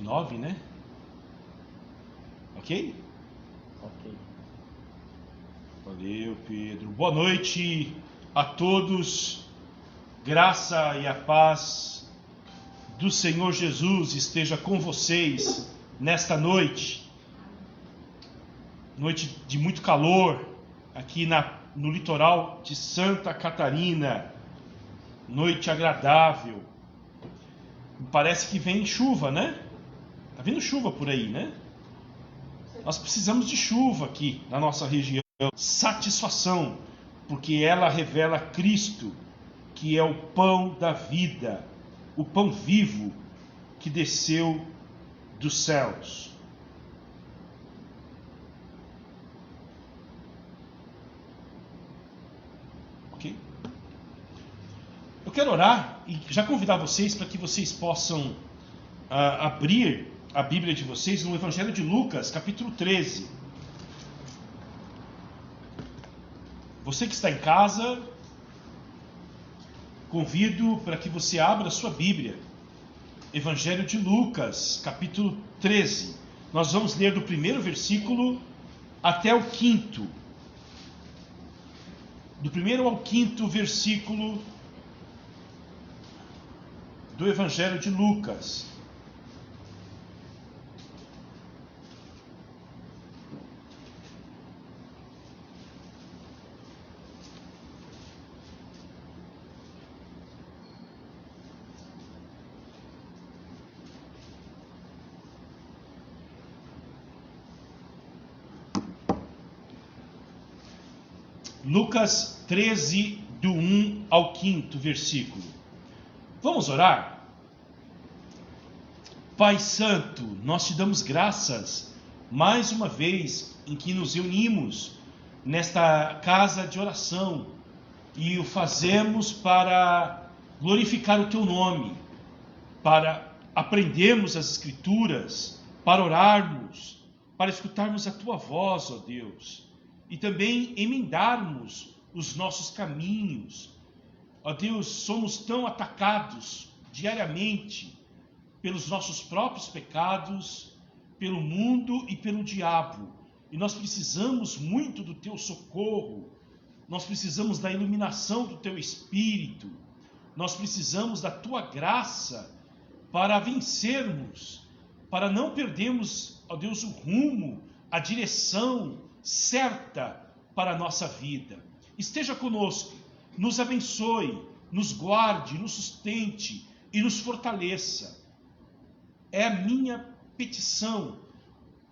9, né? Ok? Ok. Valeu, Pedro. Boa noite a todos. Graça e a paz do Senhor Jesus esteja com vocês nesta noite. Noite de muito calor aqui no litoral de Santa Catarina. Noite agradável. Parece que vem chuva, né? Tá vindo chuva por aí, né? Nós precisamos de chuva aqui na nossa região. Satisfação, porque ela revela Cristo, que é o pão da vida, o pão vivo que desceu dos céus. Ok? Eu quero orar e já convidar vocês para que vocês possam abrir a Bíblia de vocês no Evangelho de Lucas, capítulo 13. Você que está em casa, convido para que você abra a sua Bíblia. Evangelho de Lucas, capítulo 13. Nós vamos ler do primeiro versículo até o quinto. Do primeiro ao quinto versículo do Evangelho de Lucas. Lucas 13, do 1 ao 5º versículo. Vamos orar? Pai Santo, nós te damos graças mais uma vez em que nos reunimos nesta casa de oração e o fazemos para glorificar o teu nome, para aprendermos as Escrituras, para orarmos, para escutarmos a tua voz, ó Deus, e também emendarmos os nossos caminhos. Ó Deus, somos tão atacados diariamente pelos nossos próprios pecados, pelo mundo e pelo diabo. E nós precisamos muito do teu socorro, nós precisamos da iluminação do teu Espírito, nós precisamos da tua graça para vencermos, para não perdermos, ó Deus, o rumo, a direção certa para a nossa vida. Esteja conosco, nos abençoe, nos guarde, nos sustente e nos fortaleça. É a minha petição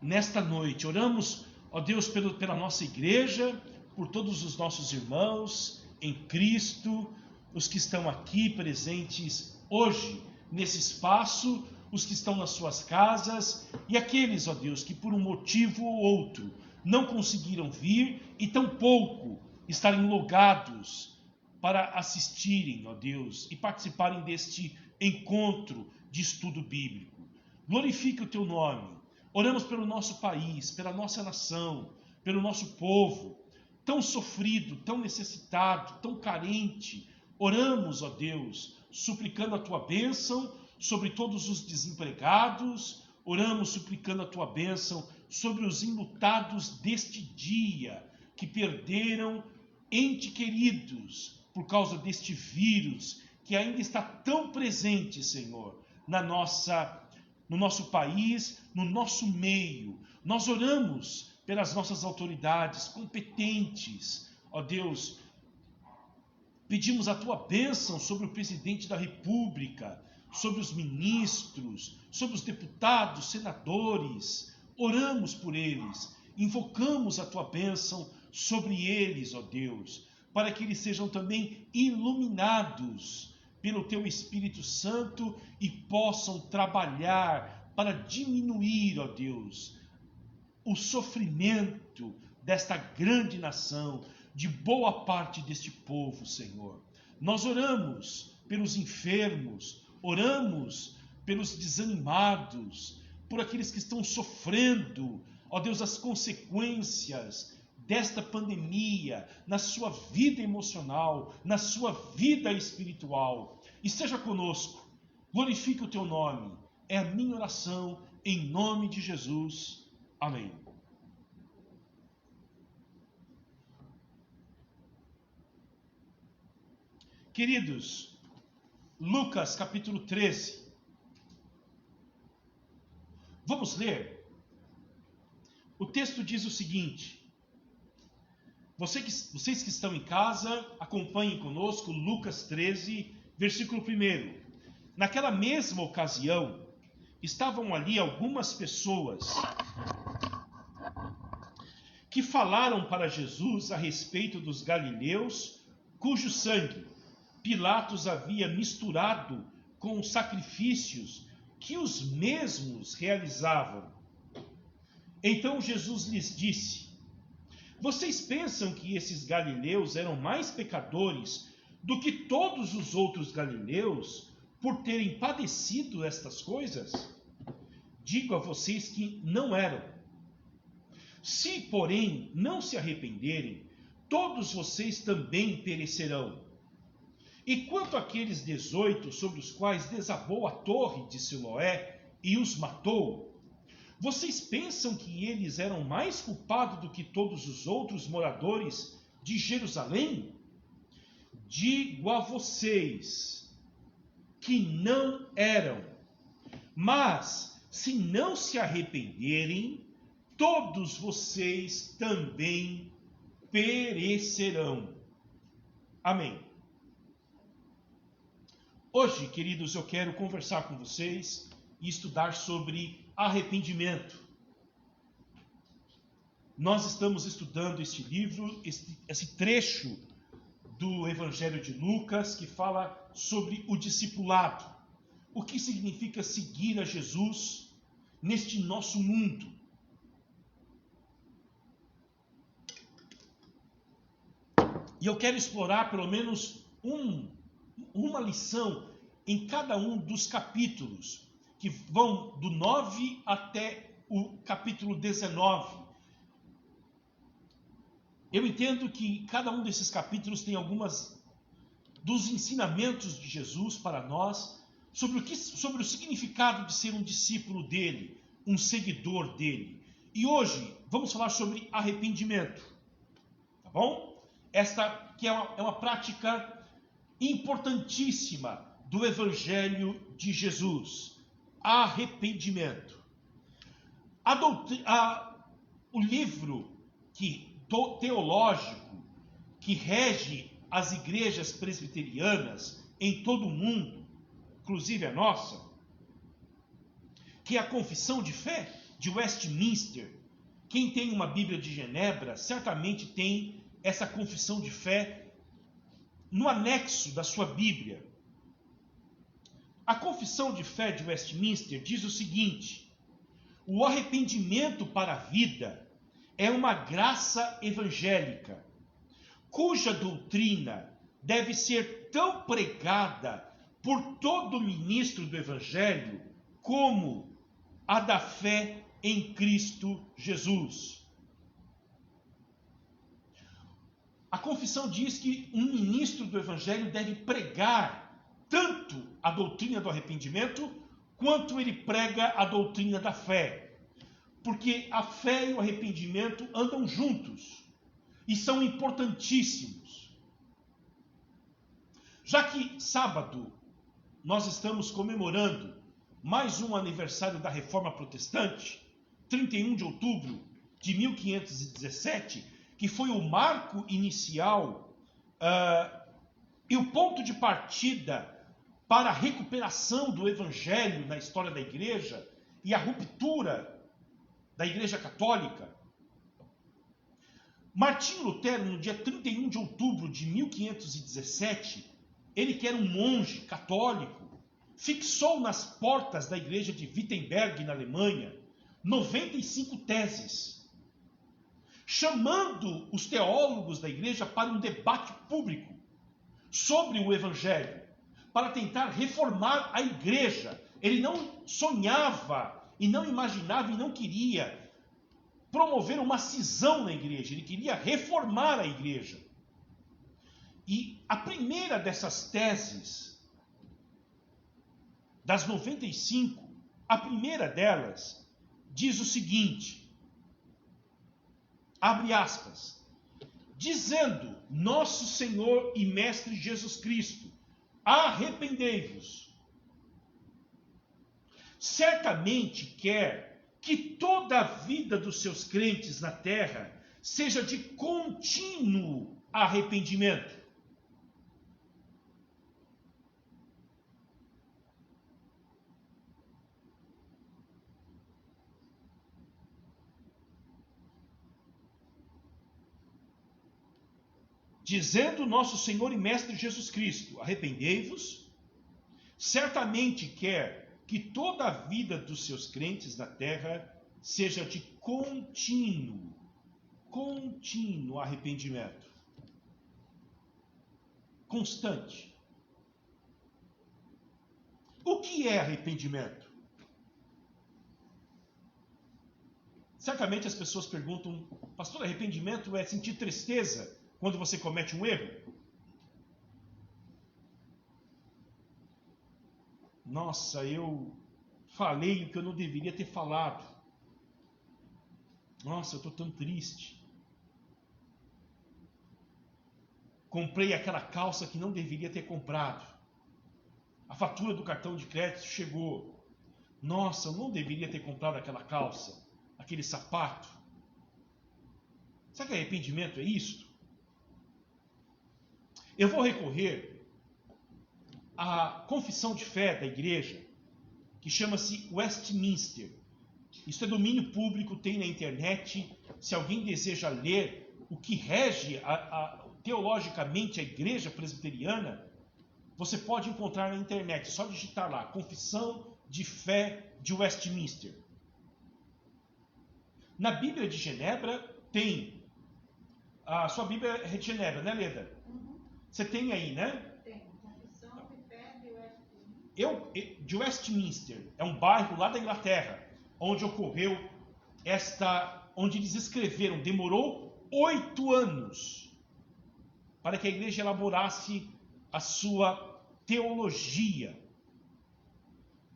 nesta noite. Oramos, ó Deus, pela nossa igreja, por todos os nossos irmãos em Cristo, os que estão aqui presentes hoje nesse espaço, os que estão nas suas casas e aqueles, ó Deus, que por um motivo ou outro não conseguiram vir e tampouco estarem logados para assistirem, ó Deus, e participarem deste encontro de estudo bíblico. Glorifique o teu nome. Oramos pelo nosso país, pela nossa nação, pelo nosso povo, tão sofrido, tão necessitado, tão carente. Oramos, ó Deus, suplicando a tua bênção sobre todos os desempregados. Oramos suplicando a tua bênção sobre os enlutados deste dia, que perderam entes queridos por causa deste vírus, que ainda está tão presente, Senhor, no nosso país, no nosso meio. Nós oramos pelas nossas autoridades competentes, ó Deus. Pedimos a tua bênção sobre o presidente da República, sobre os ministros, sobre os deputados, senadores. Oramos por eles, invocamos a tua bênção sobre eles, ó Deus, para que eles sejam também iluminados pelo teu Espírito Santo e possam trabalhar para diminuir, ó Deus, o sofrimento desta grande nação, de boa parte deste povo, Senhor. Nós oramos pelos enfermos, oramos pelos desanimados, por aqueles que estão sofrendo, ó Deus, as consequências desta pandemia na sua vida emocional, na sua vida espiritual. Esteja conosco, glorifique o teu nome, é a minha oração, em nome de Jesus. Amém. Queridos, Lucas capítulo 13. Vamos ler? O texto diz o seguinte. Vocês que estão em casa, acompanhem conosco Lucas 13, versículo 1. Naquela mesma ocasião, estavam ali algumas pessoas que falaram para Jesus a respeito dos galileus, cujo sangue Pilatos havia misturado com os sacrifícios que os mesmos realizavam. Então Jesus lhes disse: vocês pensam que esses galileus eram mais pecadores do que todos os outros galileus por terem padecido estas coisas? Digo a vocês que não eram. Se, porém, não se arrependerem, todos vocês também perecerão. E quanto àqueles 18 sobre os quais desabou a torre de Siloé e os matou, vocês pensam que eles eram mais culpados do que todos os outros moradores de Jerusalém? Digo a vocês que não eram. Mas, se não se arrependerem, todos vocês também perecerão. Amém. Hoje, queridos, eu quero conversar com vocês e estudar sobre arrependimento. Nós estamos estudando este livro, esse trecho do Evangelho de Lucas, que fala sobre o discipulado. O que significa seguir a Jesus neste nosso mundo. E eu quero explorar pelo menos uma lição em cada um dos capítulos, que vão do 9 até o capítulo 19. Eu entendo que cada um desses capítulos tem algumas dos ensinamentos de Jesus para nós sobre o significado de ser um discípulo dele, um seguidor dele. E hoje vamos falar sobre arrependimento, tá bom? Esta que é uma prática importantíssima do Evangelho de Jesus. Arrependimento. O livro teológico que rege as igrejas presbiterianas em todo o mundo, inclusive a nossa, que é a Confissão de Fé de Westminster. Quem tem uma Bíblia de Genebra certamente tem essa Confissão de Fé no anexo da sua Bíblia. A Confissão de Fé de Westminster diz o seguinte: o arrependimento para a vida é uma graça evangélica, cuja doutrina deve ser tão pregada por todo ministro do Evangelho como a da fé em Cristo Jesus. A confissão diz que um ministro do Evangelho deve pregar tanto a doutrina do arrependimento, quanto ele prega a doutrina da fé. Porque a fé e o arrependimento andam juntos e são importantíssimos. Já que sábado nós estamos comemorando mais um aniversário da Reforma Protestante, 31 de outubro de 1517, que foi o marco inicial e o ponto de partida para a recuperação do Evangelho na história da Igreja e a ruptura da Igreja Católica. Martinho Lutero, no dia 31 de outubro de 1517, ele que era um monge católico, fixou nas portas da Igreja de Wittenberg, na Alemanha, 95 teses, chamando os teólogos da Igreja para um debate público sobre o Evangelho, para tentar reformar a Igreja. Ele não sonhava e não imaginava e não queria promover uma cisão na Igreja, ele queria reformar a Igreja. E a primeira dessas teses, das 95, A primeira delas diz o seguinte, abre aspas, dizendo nosso Senhor e Mestre Jesus Cristo, arrependei-vos. Certamente quer que toda a vida dos seus crentes na terra seja de contínuo arrependimento. Dizendo nosso Senhor e Mestre Jesus Cristo, arrependei-vos, certamente quer que toda a vida dos seus crentes na terra seja de contínuo arrependimento. Constante. O que é arrependimento? Certamente as pessoas perguntam, pastor, arrependimento é sentir tristeza quando você comete um erro? Nossa, eu falei o que eu não deveria ter falado. Nossa, eu estou tão triste. Comprei aquela calça que não deveria ter comprado. A fatura do cartão de crédito chegou. Nossa, eu não deveria ter comprado aquela calça, aquele sapato. Será que arrependimento é isto? Eu vou recorrer à confissão de fé da igreja, que chama-se Westminster. Isso é domínio público, tem na internet. Se alguém deseja ler o que rege teologicamente a igreja presbiteriana, você pode encontrar na internet, só digitar lá, Confissão de Fé de Westminster. Na Bíblia de Genebra tem, a sua Bíblia é de Genebra, né, Leda? Uhum. Você tem aí, né? Tem, Confissão de Fé de Westminster. De Westminster, é um bairro lá da Inglaterra, onde ocorreu onde eles escreveram, demorou 8 anos para que a igreja elaborasse a sua teologia.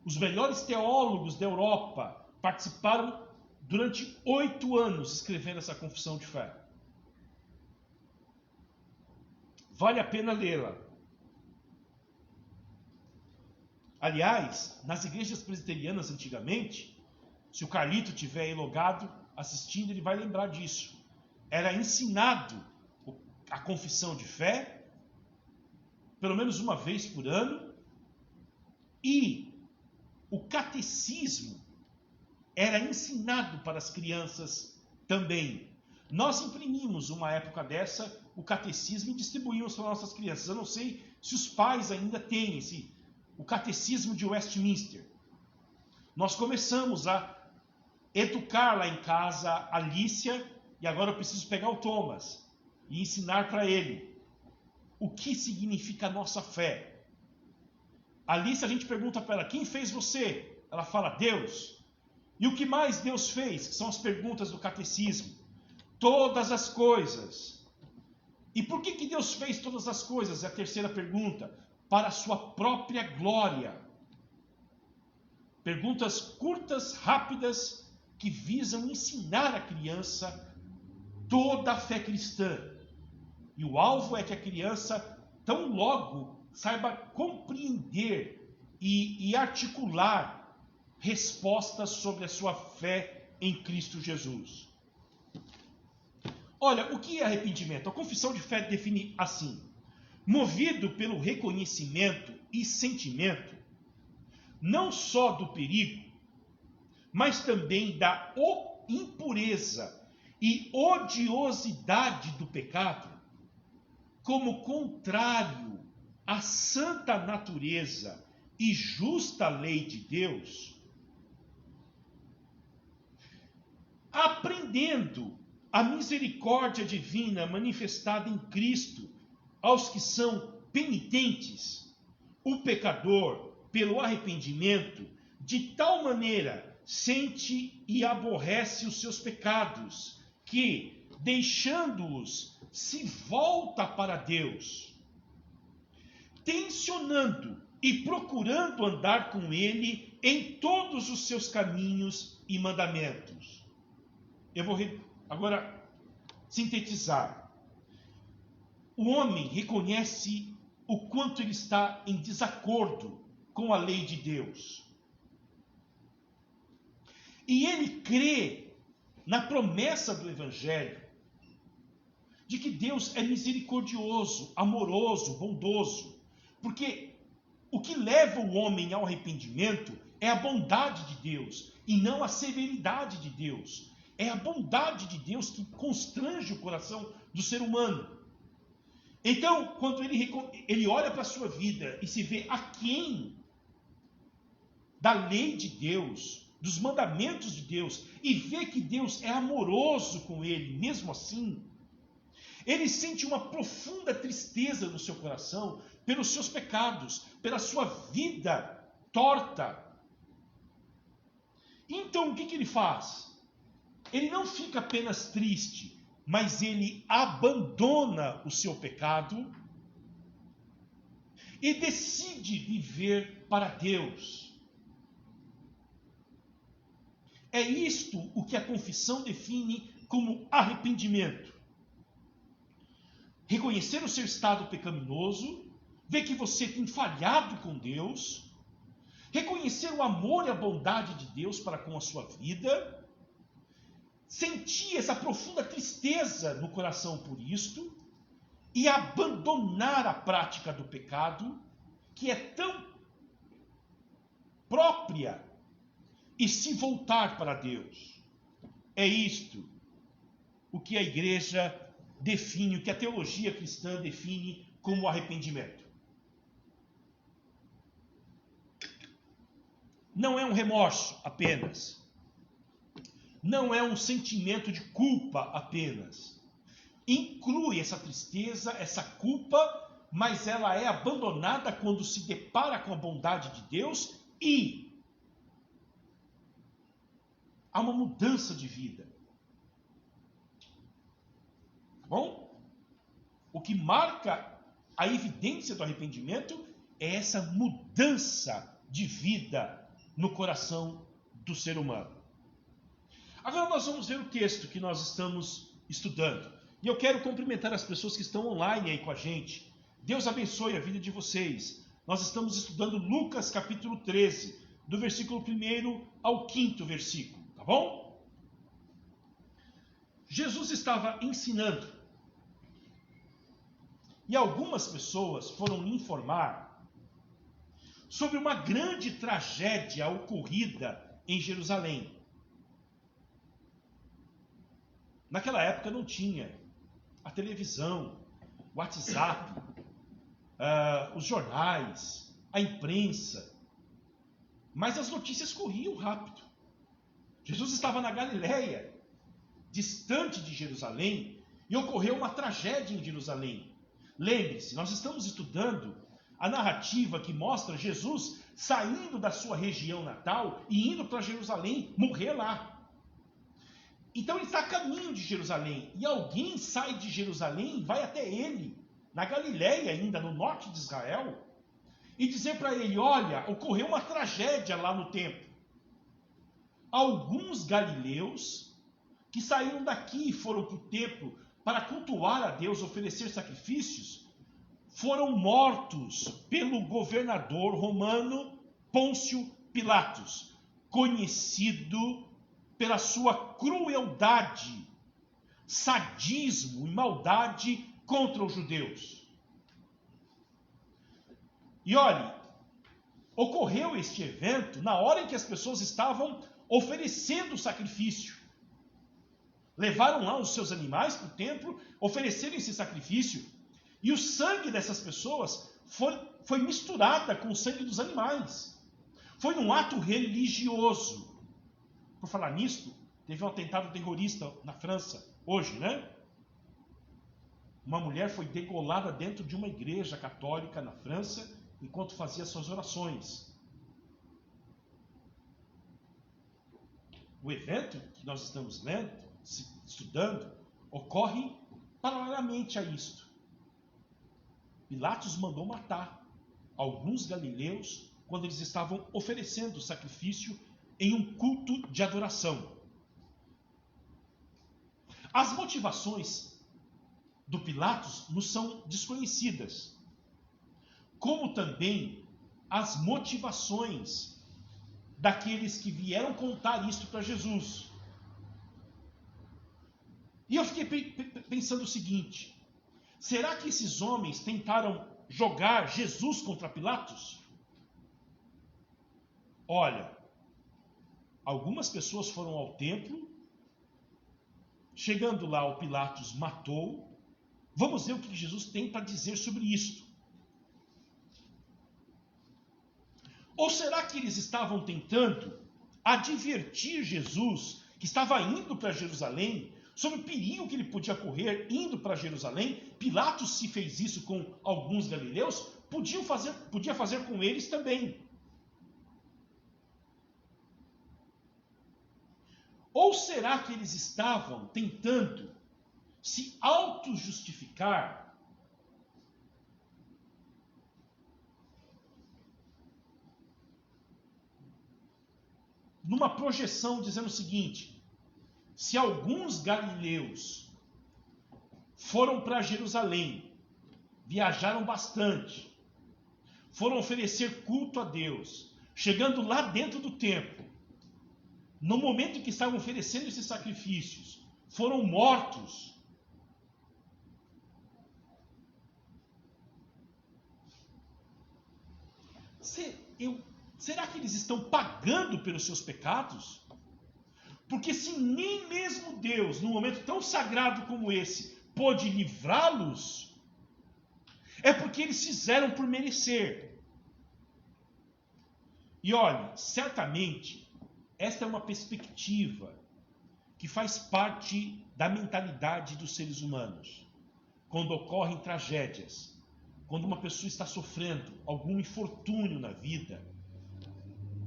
Os melhores teólogos da Europa participaram durante 8 anos escrevendo essa confissão de fé. Vale a pena lê-la. Aliás, nas igrejas presbiterianas antigamente, se o Carlito tiver aí logado, assistindo, ele vai lembrar disso. Era ensinado a confissão de fé, pelo menos uma vez por ano, e o catecismo era ensinado para as crianças também. Nós imprimimos, uma época dessa, o catecismo e distribuímos para nossas crianças. Eu não sei se os pais ainda têm o catecismo de Westminster. Nós começamos a educar lá em casa a Alicia, e agora eu preciso pegar o Thomas e ensinar para ele o que significa a nossa fé. A Alicia, a gente pergunta para ela, quem fez você? Ela fala, Deus. E o que mais Deus fez? Que são as perguntas do catecismo. Todas as coisas. E por que Deus fez todas as coisas? É a terceira pergunta. Para a sua própria glória. Perguntas curtas, rápidas, que visam ensinar a criança toda a fé cristã. E o alvo é que a criança, tão logo, saiba compreender e articular respostas sobre a sua fé em Cristo Jesus. Olha, o que é arrependimento? A confissão de fé define assim: movido pelo reconhecimento e sentimento, não só do perigo, mas também da impureza e odiosidade do pecado, como contrário à santa natureza e justa lei de Deus, aprendendo a misericórdia divina manifestada em Cristo aos que são penitentes, o pecador, pelo arrependimento, de tal maneira sente e aborrece os seus pecados, que, deixando-os, se volta para Deus, tensionando e procurando andar com Ele em todos os seus caminhos e mandamentos. Eu vou agora sintetizar. O homem reconhece o quanto ele está em desacordo com a lei de Deus. E ele crê na promessa do Evangelho de que Deus é misericordioso, amoroso, bondoso. Porque o que leva o homem ao arrependimento é a bondade de Deus e não a severidade de Deus. É a bondade de Deus que constrange o coração do ser humano. Então, quando ele olha para a sua vida e se vê aquém da lei de Deus, dos mandamentos de Deus, e vê que Deus é amoroso com ele, mesmo assim, ele sente uma profunda tristeza no seu coração pelos seus pecados, pela sua vida torta. Então, o que ele faz? Ele não fica apenas triste, mas ele abandona o seu pecado e decide viver para Deus. É isto o que a confissão define como arrependimento. Reconhecer o seu estado pecaminoso, ver que você tem falhado com Deus, reconhecer o amor e a bondade de Deus para com a sua vida, sentir essa profunda tristeza no coração por isto e abandonar a prática do pecado, que é tão própria, e se voltar para Deus. É isto o que a igreja define, o que a teologia cristã define como arrependimento. Não é um remorso apenas. Não é um sentimento de culpa apenas. Inclui essa tristeza, essa culpa, mas ela é abandonada quando se depara com a bondade de Deus e há uma mudança de vida. Tá bom? O que marca a evidência do arrependimento é essa mudança de vida no coração do ser humano. Agora nós vamos ver o texto que nós estamos estudando. E eu quero cumprimentar as pessoas que estão online aí com a gente. Deus abençoe a vida de vocês. Nós estamos estudando Lucas capítulo 13, do versículo 1 ao 5º versículo, tá bom? Jesus estava ensinando. E algumas pessoas foram lhe informar sobre uma grande tragédia ocorrida em Jerusalém. Naquela época não tinha a televisão, o WhatsApp, os jornais, a imprensa. Mas as notícias corriam rápido. Jesus estava na Galileia, distante de Jerusalém, e ocorreu uma tragédia em Jerusalém. Lembre-se, nós estamos estudando a narrativa que mostra Jesus saindo da sua região natal e indo para Jerusalém morrer lá. Então ele está a caminho de Jerusalém, e alguém sai de Jerusalém e vai até ele, na Galileia ainda, no norte de Israel, e dizer para ele: olha, ocorreu uma tragédia lá no templo. Alguns galileus que saíram daqui e foram para o templo para cultuar a Deus, oferecer sacrifícios, foram mortos pelo governador romano Pôncio Pilatos, conhecido pela sua crueldade, sadismo e maldade contra os judeus. E olhe, ocorreu este evento na hora em que as pessoas estavam oferecendo sacrifício. Levaram lá os seus animais para o templo, ofereceram esse sacrifício, e o sangue dessas pessoas foi misturada com o sangue dos animais. Foi um ato religioso. Por falar nisto, teve um atentado terrorista na França, hoje, né? Uma mulher foi degolada dentro de uma igreja católica na França, enquanto fazia suas orações. O evento que nós estamos lendo, estudando, ocorre paralelamente a isto. Pilatos mandou matar alguns galileus quando eles estavam oferecendo sacrifício em um culto de adoração. As motivações do Pilatos nos são desconhecidas, como também as motivações daqueles que vieram contar isto para Jesus. E eu fiquei pensando o seguinte: será que esses homens tentaram jogar Jesus contra Pilatos? Olha, algumas pessoas foram ao templo, chegando lá o Pilatos matou. Vamos ver o que Jesus tem para dizer sobre isto. Ou será que eles estavam tentando advertir Jesus, que estava indo para Jerusalém, sobre o perigo que ele podia correr indo para Jerusalém? Pilatos, se fez isso com alguns galileus, podia fazer com eles também. Ou será que eles estavam tentando se auto-justificar numa projeção dizendo o seguinte: se alguns galileus foram para Jerusalém, viajaram bastante, foram oferecer culto a Deus, chegando lá dentro do templo, no momento em que estavam oferecendo esses sacrifícios, foram mortos. Será que eles estão pagando pelos seus pecados? Porque se nem mesmo Deus, num momento tão sagrado como esse, pôde livrá-los, é porque eles fizeram por merecer. E olha, certamente, esta é uma perspectiva que faz parte da mentalidade dos seres humanos. Quando ocorrem tragédias, quando uma pessoa está sofrendo algum infortúnio na vida,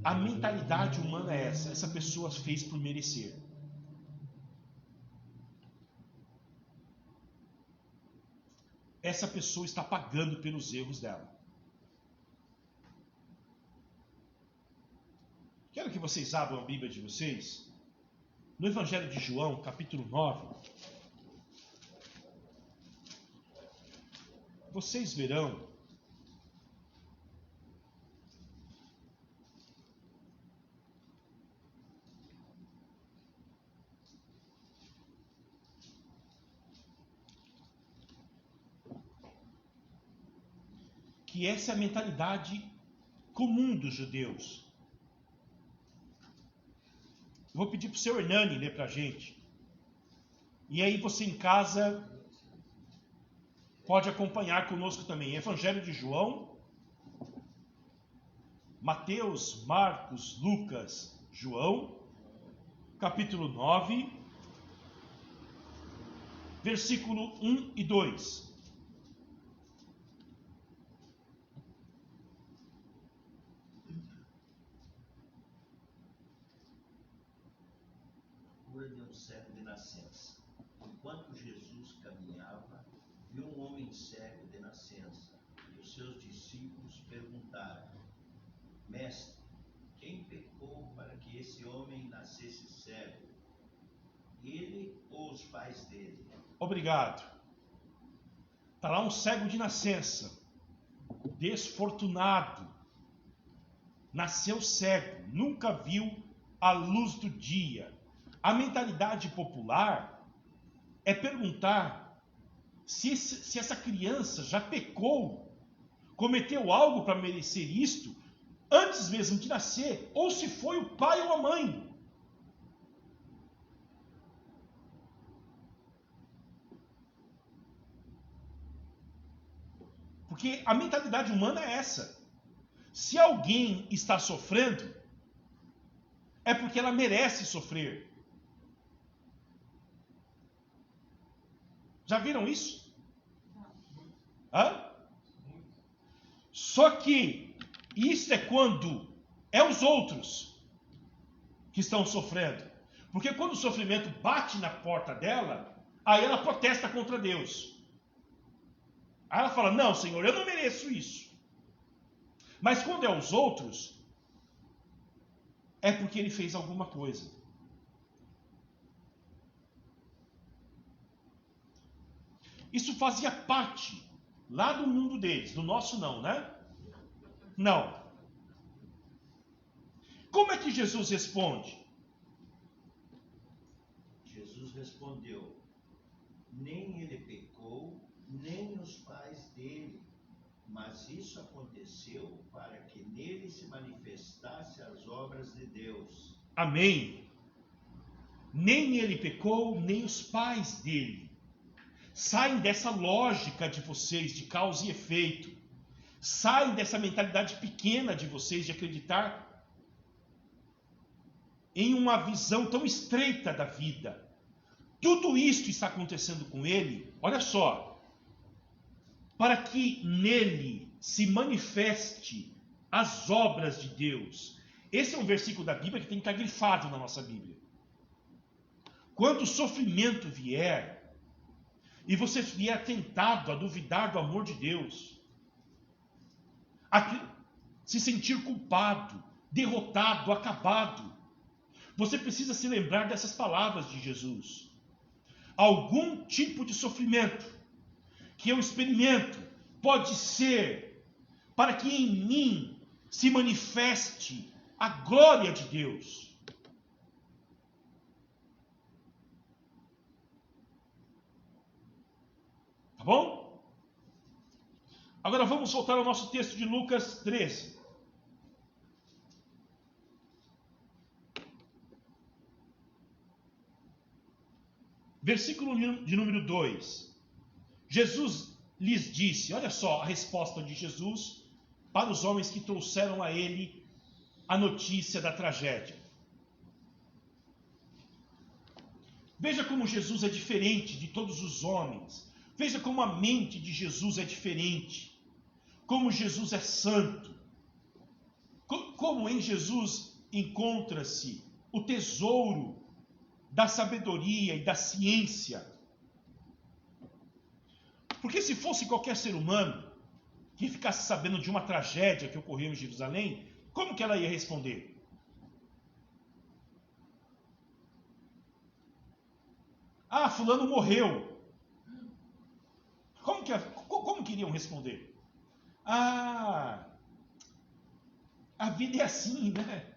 a mentalidade humana é essa pessoa fez por merecer. Essa pessoa está pagando pelos erros dela. Quero que vocês abram a Bíblia de vocês no Evangelho de João, capítulo 9. Vocês verão que essa é a mentalidade comum dos judeus. Vou pedir para o seu Hernani ler para a gente. E aí você em casa pode acompanhar conosco também. Evangelho de João, Mateus, Marcos, Lucas, João, capítulo 9, versículo 1 e 2. De um cego de nascença. Enquanto Jesus caminhava, viu um homem cego de nascença, e os seus discípulos perguntaram: Mestre, quem pecou para que esse homem nascesse cego? Ele ou os pais dele? Obrigado. Está lá um cego de nascença, desfortunado, nasceu cego, nunca viu a luz do dia. A mentalidade popular é perguntar se essa criança já pecou, cometeu algo para merecer isto, antes mesmo de nascer, ou se foi o pai ou a mãe. Porque a mentalidade humana é essa. Se alguém está sofrendo, é porque ela merece sofrer. Já viram isso? Hã? Só que isso é quando é os outros que estão sofrendo. Porque quando o sofrimento bate na porta dela, aí ela protesta contra Deus. Aí ela fala: não, Senhor, eu não mereço isso. Mas quando é os outros, é porque ele fez alguma coisa. Isso fazia parte lá do mundo deles, do nosso não, né? Não. Como é que Jesus responde? Jesus respondeu: nem ele pecou, nem os pais dele, mas isso aconteceu para que nele se manifestasse as obras de Deus. Amém. Nem ele pecou, nem os pais dele. Saem dessa lógica de vocês, de causa e efeito. Saem dessa mentalidade pequena de vocês, de acreditar em uma visão tão estreita da vida. Tudo isso está acontecendo com ele, olha só, para que nele se manifeste as obras de Deus. Esse é um versículo da Bíblia que tem que estar grifado na nossa Bíblia. Quando o sofrimento vier, e você vier tentado a duvidar do amor de Deus, a se sentir culpado, derrotado, acabado, você precisa se lembrar dessas palavras de Jesus. Algum tipo de sofrimento que eu experimento pode ser para que em mim se manifeste a glória de Deus. Tá bom? Agora vamos voltar ao nosso texto de Lucas 13. Versículo de número 2. Jesus lhes disse, olha só a resposta de Jesus para os homens que trouxeram a ele a notícia da tragédia. Veja como Jesus é diferente de todos os homens. Veja como a mente de Jesus é diferente. Como Jesus é santo. Como em Jesus encontra-se o tesouro da sabedoria e da ciência. Porque se fosse qualquer ser humano que ficasse sabendo de uma tragédia que ocorreu em Jerusalém, como que ela ia responder? Ah, fulano morreu. Como que iriam responder? Ah, a vida é assim, né?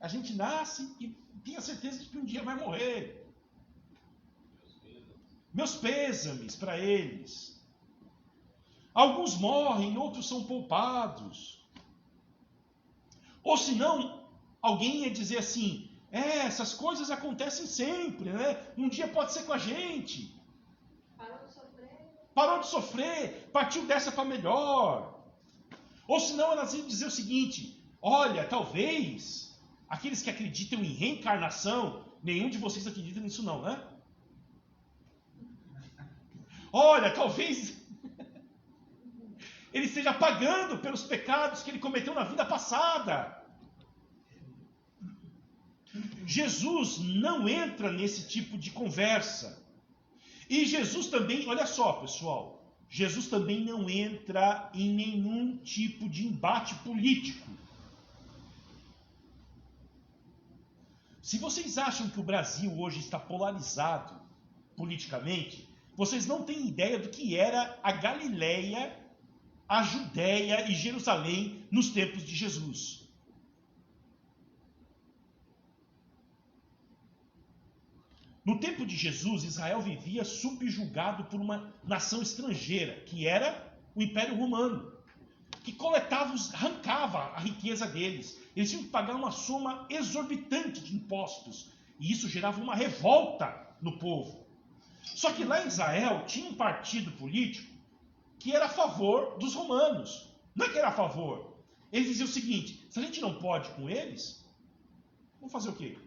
A gente nasce e tem a certeza de que um dia vai morrer. Meus pêsames para eles. Alguns morrem, outros são poupados. Ou senão, alguém ia dizer assim, essas coisas acontecem sempre, né? Um dia pode ser com a gente. Parou de sofrer, partiu dessa para melhor. Ou senão elas iam dizer o seguinte, olha, talvez aqueles que acreditam em reencarnação, nenhum de vocês acredita nisso não, né? Olha, talvez ele esteja pagando pelos pecados que ele cometeu na vida passada. Jesus não entra nesse tipo de conversa. E Jesus também, olha só pessoal, Jesus também não entra em nenhum tipo de embate político. Se vocês acham que o Brasil hoje está polarizado politicamente, vocês não têm ideia do que era a Galileia, a Judéia e Jerusalém nos tempos de Jesus. No tempo de Jesus, Israel vivia subjugado por uma nação estrangeira, que era o Império Romano, que coletava, arrancava a riqueza deles. Eles tinham que pagar uma soma exorbitante de impostos, e isso gerava uma revolta no povo. Só que lá em Israel tinha um partido político que era a favor dos romanos. Não é que era a favor. Eles diziam o seguinte, se a gente não pode com eles, vamos fazer o quê?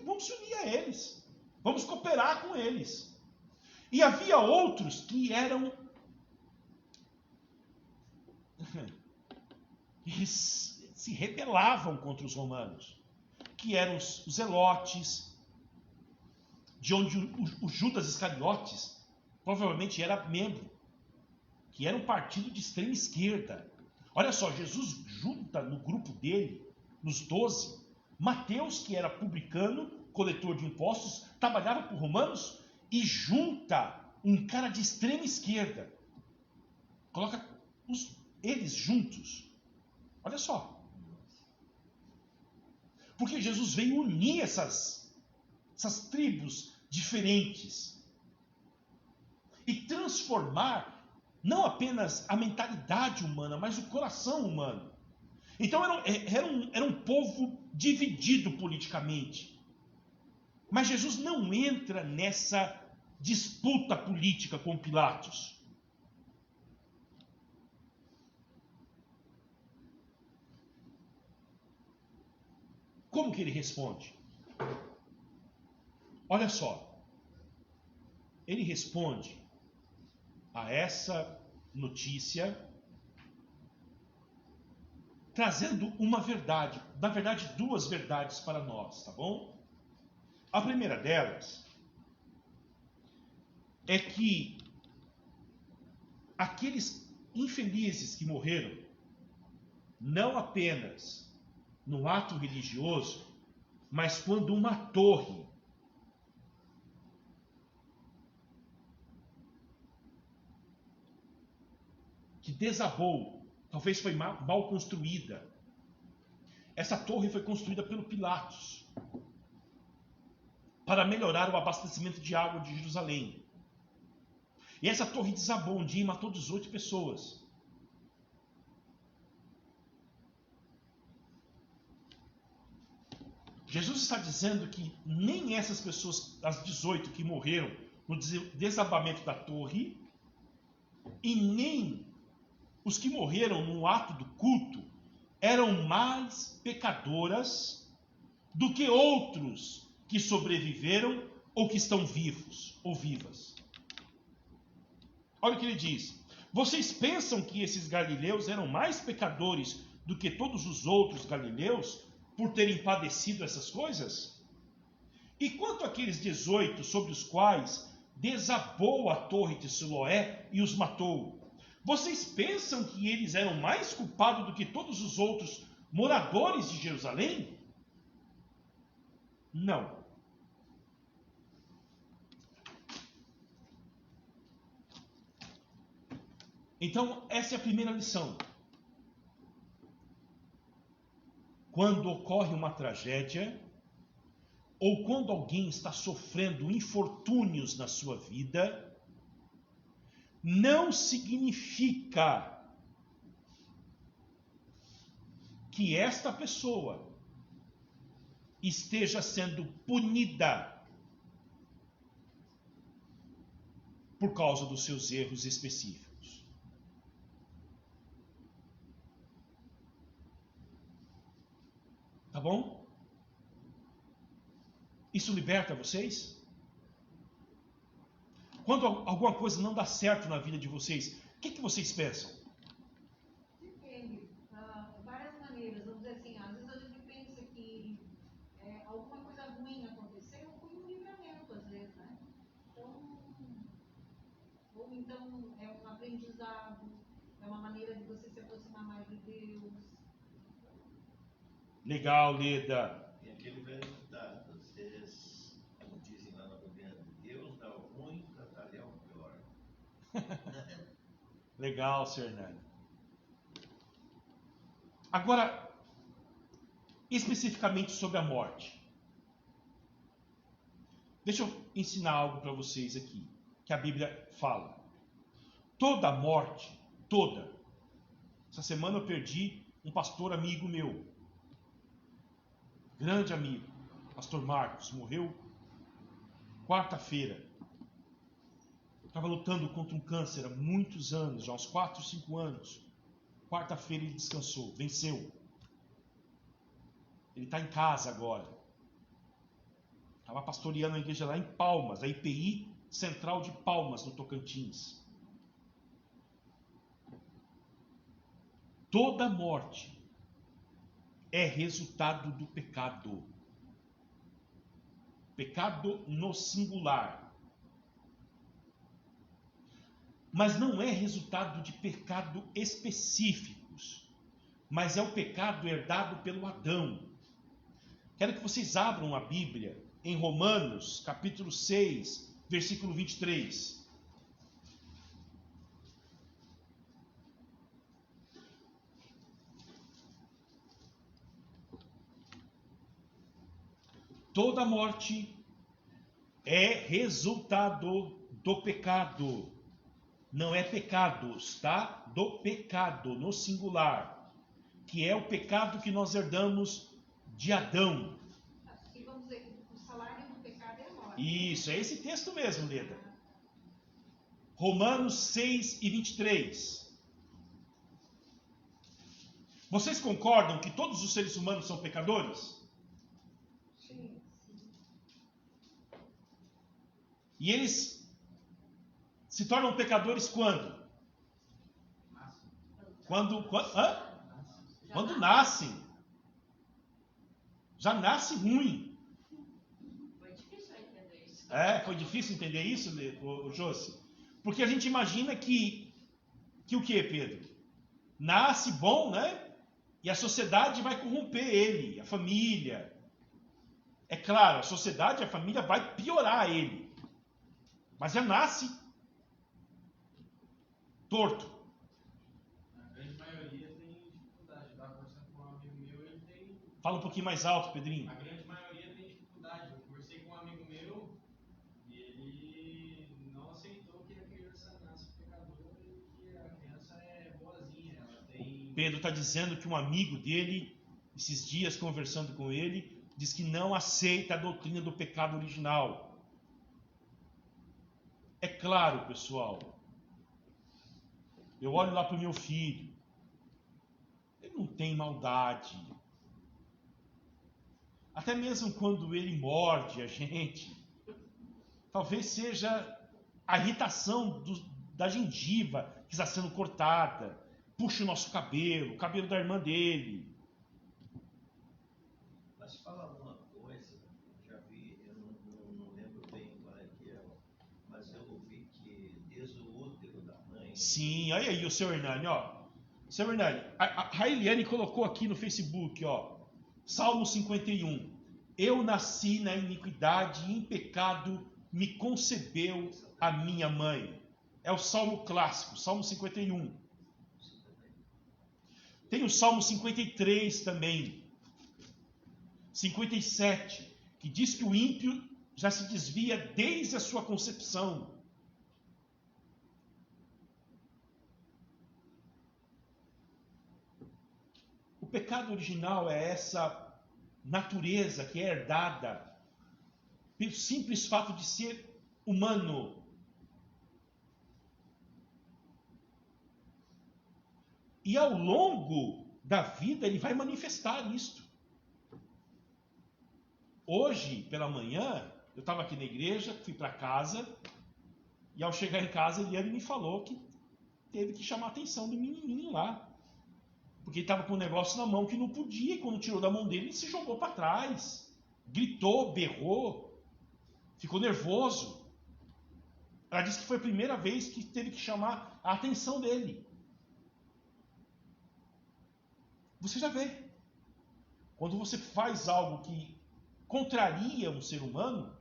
Vamos se unir a eles. Vamos cooperar com eles. E havia outros que eram... Eles se rebelavam contra os romanos. Que eram os zelotes, de onde o Judas Iscariotes provavelmente era membro, que era um partido de extrema esquerda. Olha só, Jesus junta no grupo dele, nos 12, Mateus, que era publicano, coletor de impostos, trabalhava por romanos, e junta um cara de extrema esquerda. Coloca eles juntos. Olha só. Porque Jesus veio unir essas tribos diferentes e transformar não apenas a mentalidade humana, mas o coração humano. Então era um povo dividido politicamente. Mas Jesus não entra nessa disputa política com Pilatos. Como que ele responde? Olha só. Ele responde a essa notícia trazendo uma verdade, na verdade duas verdades para nós, tá bom? A primeira delas é que aqueles infelizes que morreram, não apenas no ato religioso, mas quando uma torre que desabou, talvez foi mal construída. Essa torre foi construída pelo Pilatos para melhorar o abastecimento de água de Jerusalém. E essa torre desabou um dia e matou 18 pessoas. Jesus está dizendo que nem essas pessoas, as 18 que morreram no desabamento da torre, e nem os que morreram no ato do culto, eram mais pecadoras do que outros que sobreviveram ou que estão vivos ou vivas. Olha o que ele diz. Vocês pensam que esses galileus eram mais pecadores do que todos os outros galileus por terem padecido essas coisas? E quanto àqueles 18 sobre os quais desabou a torre de Siloé e os matou, vocês pensam que eles eram mais culpados do que todos os outros moradores de Jerusalém? Não. Então, essa é a primeira lição. Quando ocorre uma tragédia, ou quando alguém está sofrendo infortúnios na sua vida, não significa que esta pessoa esteja sendo punida por causa dos seus erros específicos. Tá bom? Isso liberta vocês? Quando alguma coisa não dá certo na vida de vocês, o que vocês pensam? Depende. Várias maneiras. Vamos dizer assim, às vezes a gente pensa que alguma coisa ruim aconteceu, foi um livramento, às vezes, né? Então, ou então é um aprendizado, é uma maneira de você se aproximar mais de Deus. Legal, Leda. Tem aquele velho ditado, vocês, como dizem lá no governo, Deus dá o ruim para talhar o pior. Legal, Sr. Hernani. Agora, especificamente sobre a morte. Deixa eu ensinar algo para vocês aqui, que a Bíblia fala. Toda morte, toda. Essa semana eu perdi um pastor amigo meu, grande amigo, pastor Marcos, morreu quarta-feira. Estava lutando contra um câncer há muitos anos, já uns 4, 5 anos. Quarta-feira ele descansou, venceu. Ele está em casa agora. Estava pastoreando a igreja lá em Palmas, a IPI Central de Palmas, no Tocantins. Toda morte é resultado do pecado. Pecado no singular. mas não é resultado de pecado específicos, mas é o pecado herdado pelo Adão. Quero que vocês abram a Bíblia em Romanos, capítulo 6, versículo 23. Toda morte é resultado do pecado. Não é pecados, tá? Do pecado, no singular. Que é o pecado que nós herdamos de Adão. E vamos dizer que o salário do pecado é a morte. Isso, é esse texto mesmo, Leda. Romanos 6 e 23. Vocês concordam que todos os seres humanos são pecadores? Sim. E eles se tornam pecadores quando? Quando nascem. Já nasce ruim. Foi difícil entender isso. Foi difícil entender isso, Josi? Porque a gente imagina que o que, Pedro? Nasce bom, né? E a sociedade vai corromper ele, a família. É claro, a sociedade e a família vai piorar ele. Mas já nasce torto. A grande maioria tem dificuldade. Eu estava conversando com um amigo meu, ele tem. Fala um pouquinho mais alto, Pedrinho. A grande maioria tem dificuldade. Eu conversei com um amigo meu e ele não aceitou que a criança nasce pecadora e que a criança é boazinha. Ela tem. O Pedro está dizendo que um amigo dele, esses dias conversando com ele, diz que não aceita a doutrina do pecado original. É claro, pessoal, eu olho lá para o meu filho, ele não tem maldade. Até mesmo quando ele morde a gente, talvez seja a irritação da gengiva que está sendo cortada, puxa o nosso cabelo, o cabelo da irmã dele. Mas fala uma coisa, já vi, eu não lembro bem qual é que é, mas eu ouvi que desde o útero da mãe. Sim, olha aí o seu Hernani, ó. Seu Hernani, a Raeliane colocou aqui no Facebook, ó. Salmo 51. Eu nasci na iniquidade e em pecado me concebeu a minha mãe. É o salmo clássico, Salmo 51. Tem o Salmo 53 também. 57, que diz que o ímpio já se desvia desde a sua concepção. O pecado original é essa natureza que é herdada pelo simples fato de ser humano. E ao longo da vida ele vai manifestar isto. Hoje, pela manhã, eu estava aqui na igreja, fui para casa, e ao chegar em casa, Eliane me falou que teve que chamar a atenção do menininho lá. Porque ele estava com um negócio na mão que não podia, e quando tirou da mão dele, ele se jogou para trás. Gritou, berrou, ficou nervoso. Ela disse que foi a primeira vez que teve que chamar a atenção dele. Você já vê. Quando você faz algo que contraria um ser humano,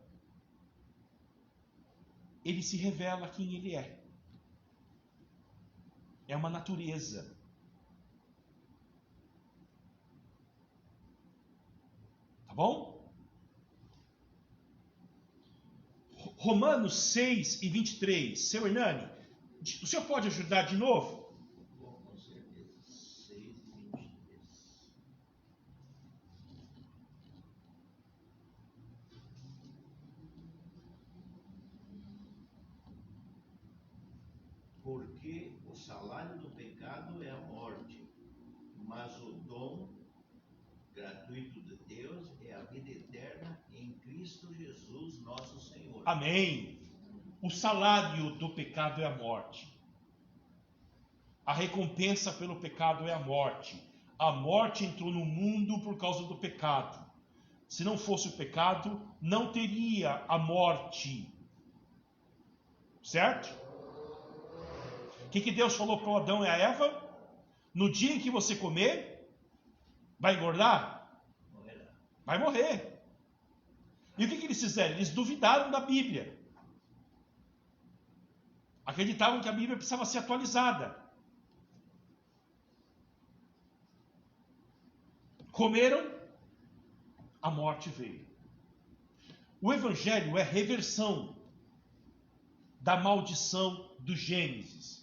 ele se revela quem ele é. É uma natureza. Tá bom? Romanos 6 e 23. Seu Hernani, o senhor pode ajudar de novo? Bom, com certeza. 6 e 23. Porque o salário do pecado é a morte, mas o dom gratuito de Deus é a vida eterna em Cristo Jesus, nosso Senhor. Amém. O salário do pecado é a morte. A recompensa pelo pecado é a morte. A morte entrou no mundo por causa do pecado. Se não fosse o pecado, não teria a morte. Certo? O que Deus falou para o Adão e a Eva? No dia em que você comer, vai engordar? Morrerá. Vai morrer. E o que eles fizeram? Eles duvidaram da Bíblia. Acreditavam que a Bíblia precisava ser atualizada. Comeram, a morte veio. O Evangelho é reversão da maldição do Gênesis.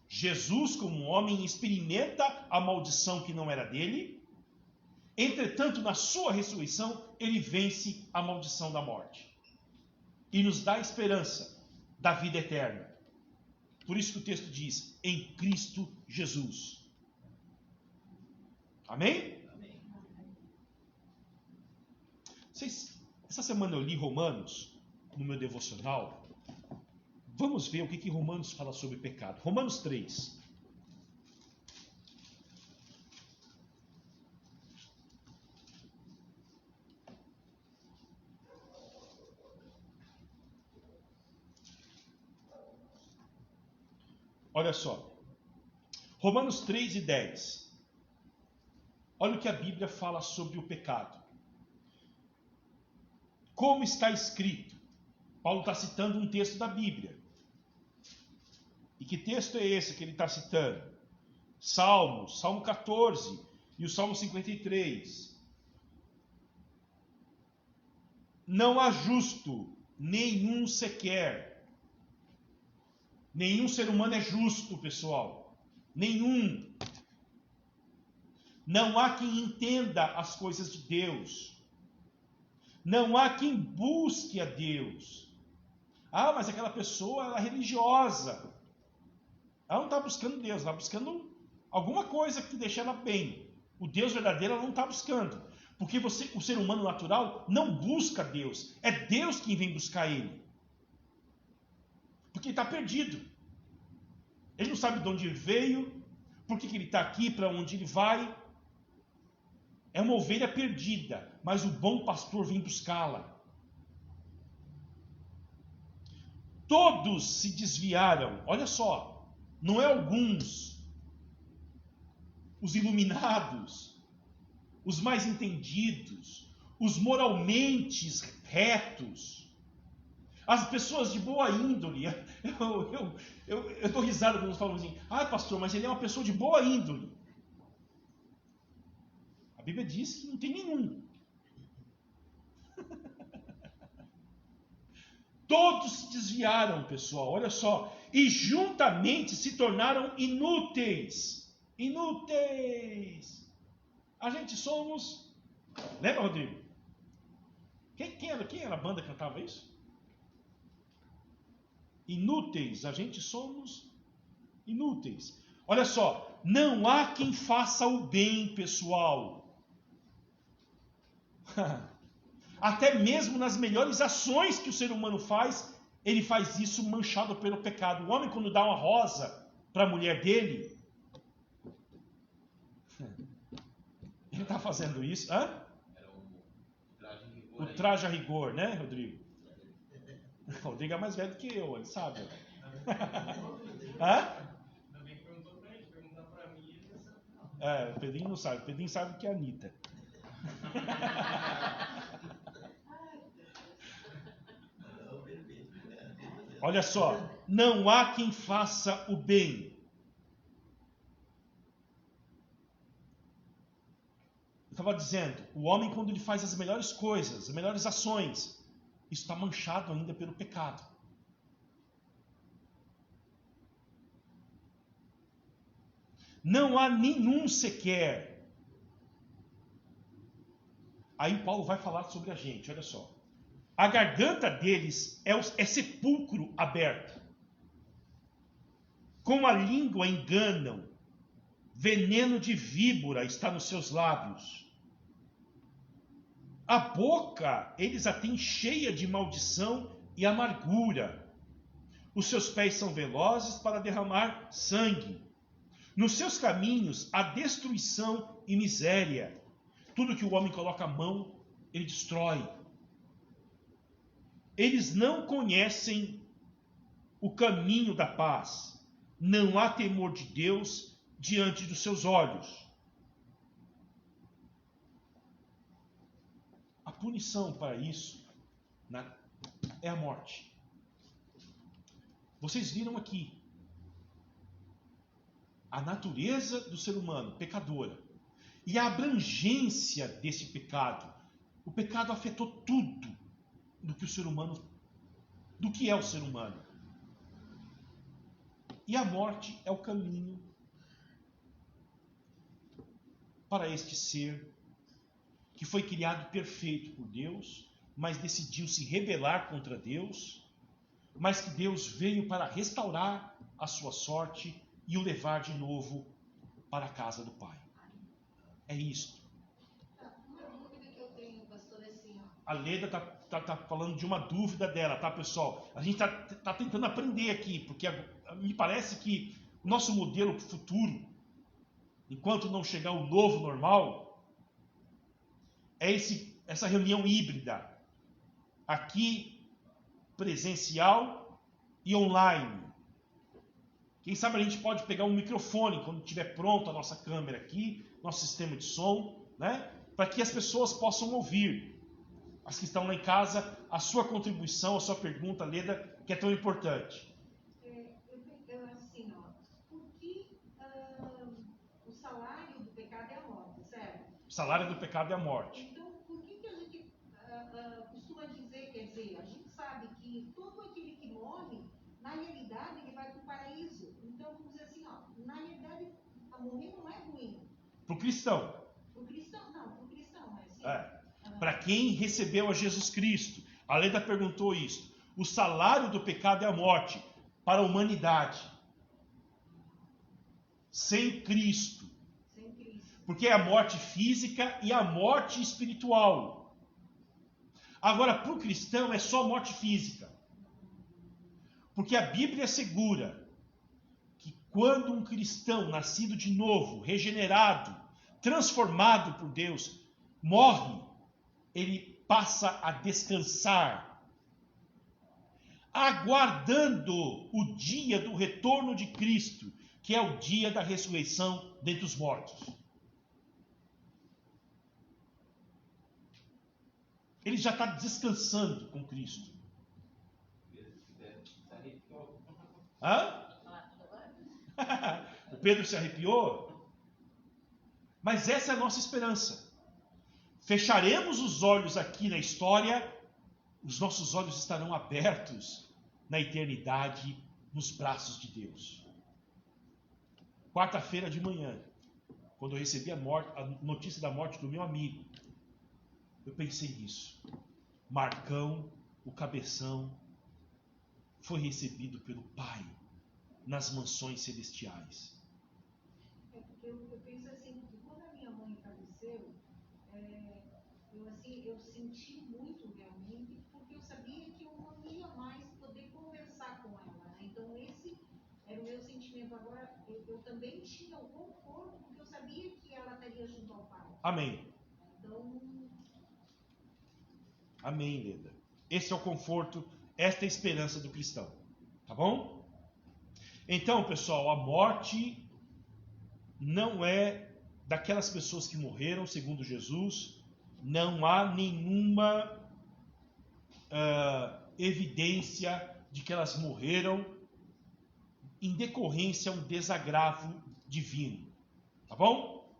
Jesus, como homem, experimenta a maldição que não era dele. Entretanto, na sua ressurreição, ele vence a maldição da morte. E nos dá a esperança da vida eterna. Por isso que o texto diz, em Cristo Jesus. Amém? Amém. Essa semana eu li Romanos, no meu devocional. Vamos ver o que Romanos fala sobre pecado. Romanos 3. Olha só. Romanos 3 e 10. Olha o que a Bíblia fala sobre o pecado. Como está escrito? Paulo está citando um texto da Bíblia. E que texto é esse que ele está citando? Salmo 14 e o Salmo 53. Não há justo, nenhum sequer. Nenhum ser humano é justo, pessoal. Nenhum. Não há quem entenda as coisas de Deus. Não há quem busque a Deus. Ah, mas aquela pessoa ela é religiosa. Ela não está buscando Deus, ela está buscando alguma coisa que deixe ela bem. O Deus verdadeiro ela não está buscando. Porque o ser humano natural não busca Deus. É Deus quem vem buscar ele. Porque ele está perdido. Ele não sabe de onde ele veio, por que ele está aqui, para onde ele vai. É uma ovelha perdida, mas o bom pastor vem buscá-la. Todos se desviaram, olha só, não é alguns, os iluminados, os mais entendidos, os moralmente retos, as pessoas de boa índole. Eu dou risada quando eles falam assim, pastor, mas ele é uma pessoa de boa índole. A Bíblia diz que não tem nenhum. Todos se desviaram, pessoal, olha só, e juntamente se tornaram inúteis. Inúteis. A gente somos... Lembra, Rodrigo? Quem era a banda que cantava isso? Inúteis. A gente somos inúteis. Olha só, não há quem faça o bem, pessoal. Até mesmo nas melhores ações que o ser humano faz, ele faz isso manchado pelo pecado. O homem, quando dá uma rosa para a mulher dele, ele está fazendo isso. Hã? Era o traje a rigor. O traje a rigor, né, Rodrigo? O Rodrigo é mais velho que eu, ele sabe. Hã? Ainda bem que perguntou pra ele, perguntar pra mim, ele já sabe. O Pedrinho não sabe. O Pedrinho sabe que é a Anitta. Olha só, não há quem faça o bem. Eu estava dizendo, o homem quando ele faz as melhores coisas, as melhores ações, isso está manchado ainda pelo pecado. Não há nenhum sequer. Aí Paulo vai falar sobre a gente, olha só. A garganta deles é sepulcro aberto. Com a língua enganam. Veneno de víbora está nos seus lábios. A boca eles a têm cheia de maldição e amargura. Os seus pés são velozes para derramar sangue. Nos seus caminhos há destruição e miséria. Tudo que o homem coloca a mão, ele destrói. Eles não conhecem o caminho da paz. não há temor de Deus diante dos seus olhos. A punição para isso é a morte. Vocês viram aqui a natureza do ser humano, pecadora, e a abrangência desse pecado. O pecado afetou tudo do que é o ser humano. E a morte é o caminho para este ser que foi criado perfeito por Deus, mas decidiu se rebelar contra Deus, mas que Deus veio para restaurar a sua sorte e o levar de novo para a casa do Pai. É isto. Uma dúvida que eu tenho, pastor, é assim, ó. A Leda tá falando de uma dúvida dela, tá, pessoal? A gente tá tentando aprender aqui, porque me parece que o nosso modelo futuro, enquanto não chegar o novo normal, é essa reunião híbrida. Aqui, presencial e online. Quem sabe a gente pode pegar um microfone quando estiver pronto a nossa câmera aqui, nosso sistema de som, né? Para que as pessoas possam ouvir. As que estão lá em casa, a sua contribuição, a sua pergunta, Leda, que é tão importante. Assim, ó, por que o salário do pecado é a morte, certo? O salário do pecado é a morte. Então, por que a gente costuma dizer, quer dizer, a gente sabe que todo aquele que morre, na realidade, ele vai para o paraíso. Então, vamos dizer assim, ó, na realidade, morrer não é ruim. Para o cristão. Para o cristão, não, para o cristão, mas sim. Para quem recebeu a Jesus Cristo. A Leda perguntou isso. O salário do pecado é a morte para a humanidade. Sem Cristo. Sem Cristo. Porque é a morte física e a morte espiritual. Agora, para o cristão é só morte física. Porque a Bíblia assegura que quando um cristão nascido de novo, regenerado, transformado por Deus, morre, ele passa a descansar, aguardando o dia do retorno de Cristo, que é o dia da ressurreição dentre os mortos. Ele já está descansando com Cristo. Hã? O Pedro se arrepiou? Mas essa é a nossa esperança. Fecharemos os olhos aqui na história, os nossos olhos estarão abertos na eternidade, nos braços de Deus. Quarta-feira de manhã, quando eu recebi a notícia da morte do meu amigo, eu pensei nisso. Marcão, o cabeção, foi recebido pelo Pai nas mansões celestiais. Eu penso assim, que quando a minha mãe faleceu, eu senti muito realmente, porque eu sabia que eu não ia mais poder conversar com ela, né? Então esse era o meu sentimento. Agora, eu também tinha o conforto, porque eu sabia que ela estaria junto ao Pai. Amém. Então... Amém, Leda. Esse é o conforto, esta é a esperança do cristão. Tá bom? Então, pessoal, a morte não é daquelas pessoas que morreram, segundo Jesus. Não há nenhuma evidência de que elas morreram em decorrência a um desagravo divino. Tá bom?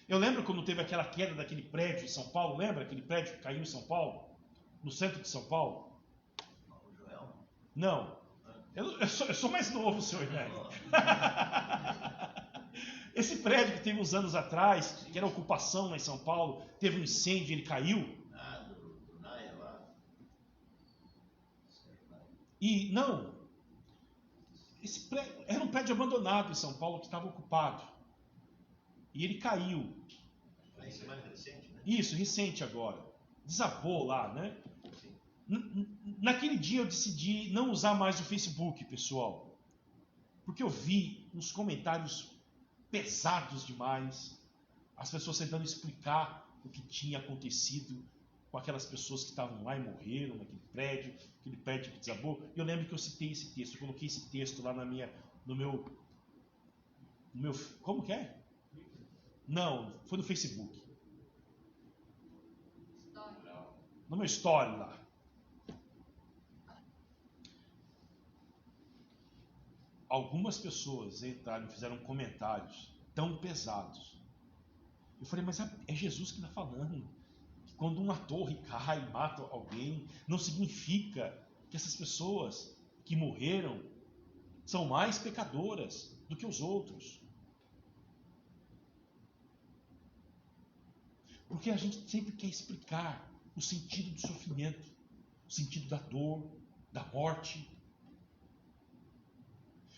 Eu lembro quando teve aquela queda daquele prédio em São Paulo. Lembra aquele prédio que caiu em São Paulo? No centro de São Paulo? Não. Eu sou mais novo, senhor Hernani. Esse prédio que teve uns anos atrás, que era ocupação lá em São Paulo, teve um incêndio, ele caiu. Do Naia lá. E não, esse prédio, era um prédio abandonado em São Paulo que estava ocupado. E ele caiu. Isso é mais recente, né? Isso, recente agora. Desabou lá, né? Sim. Naquele dia eu decidi não usar mais o Facebook, pessoal. Porque eu vi uns comentários pesados demais, as pessoas tentando explicar o que tinha acontecido com aquelas pessoas que estavam lá e morreram naquele prédio que desabou. E eu lembro que eu citei esse texto, eu coloquei esse texto lá no meu, como que é? Não, foi no Facebook. No meu story lá. Algumas pessoas entraram e fizeram comentários tão pesados. Eu falei, mas é Jesus que está falando. Que quando uma torre cai e mata alguém, não significa que essas pessoas que morreram são mais pecadoras do que os outros. Porque a gente sempre quer explicar o sentido do sofrimento, o sentido da dor, da morte.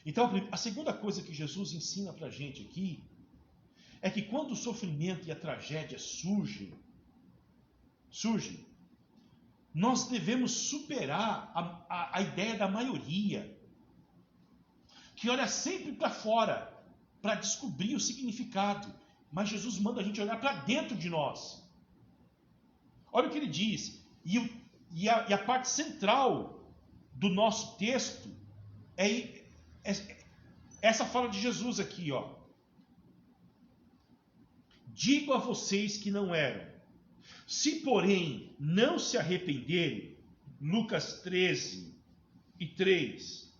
Então, a segunda coisa que Jesus ensina para a gente aqui é que quando o sofrimento e a tragédia surgem, nós devemos superar a ideia da maioria, que olha sempre para fora para descobrir o significado. Mas Jesus manda a gente olhar para dentro de nós. Olha o que ele diz. E a parte central do nosso texto é essa fala de Jesus aqui, ó. Digo a vocês que não eram. Se, porém, não se arrependerem, Lucas 13:3,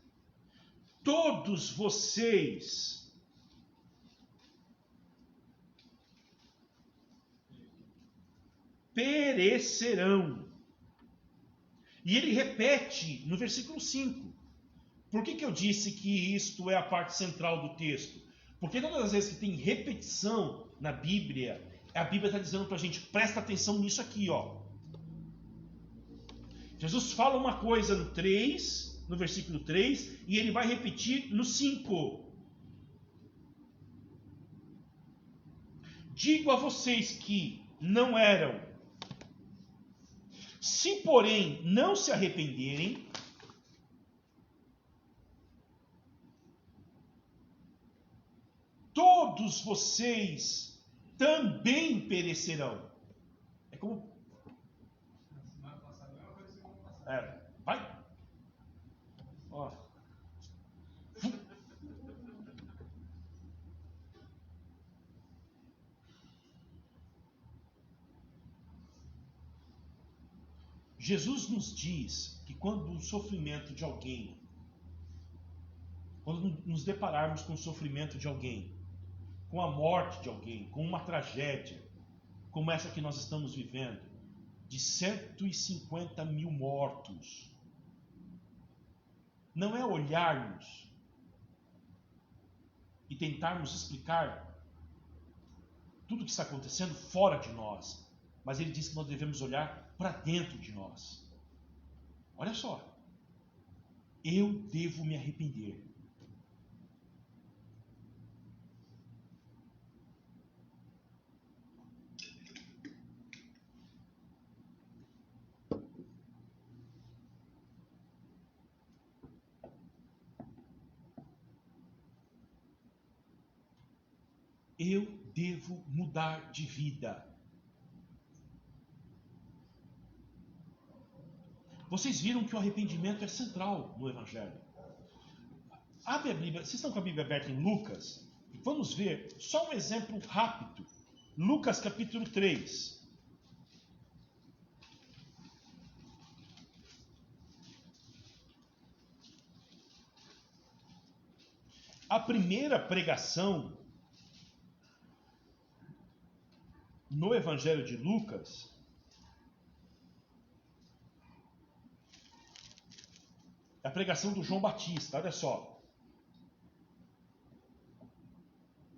todos vocês perecerão. E ele repete no versículo 5. Por que eu disse que isto é a parte central do texto? Porque todas as vezes que tem repetição na Bíblia, a Bíblia está dizendo para a gente, presta atenção nisso aqui, ó. Jesus fala uma coisa no versículo 3, e ele vai repetir no 5. Digo a vocês que não eram. Se, porém, não se arrependerem, todos vocês também perecerão. É como... vai. Ó. Jesus nos diz que quando o sofrimento de alguém, quando nos depararmos com o sofrimento de alguém, com a morte de alguém, com uma tragédia, como essa que nós estamos vivendo, de 150 mil mortos, não é olharmos e tentarmos explicar tudo o que está acontecendo fora de nós, mas ele diz que nós devemos olhar para dentro de nós. Olha só, eu devo me arrepender. Eu devo mudar de vida. Vocês viram que o arrependimento é central no Evangelho. Abre a Bíblia, vocês estão com a Bíblia aberta em Lucas? Vamos ver só um exemplo rápido. Lucas capítulo 3. A primeira pregação no Evangelho de Lucas é a pregação do João Batista, olha só.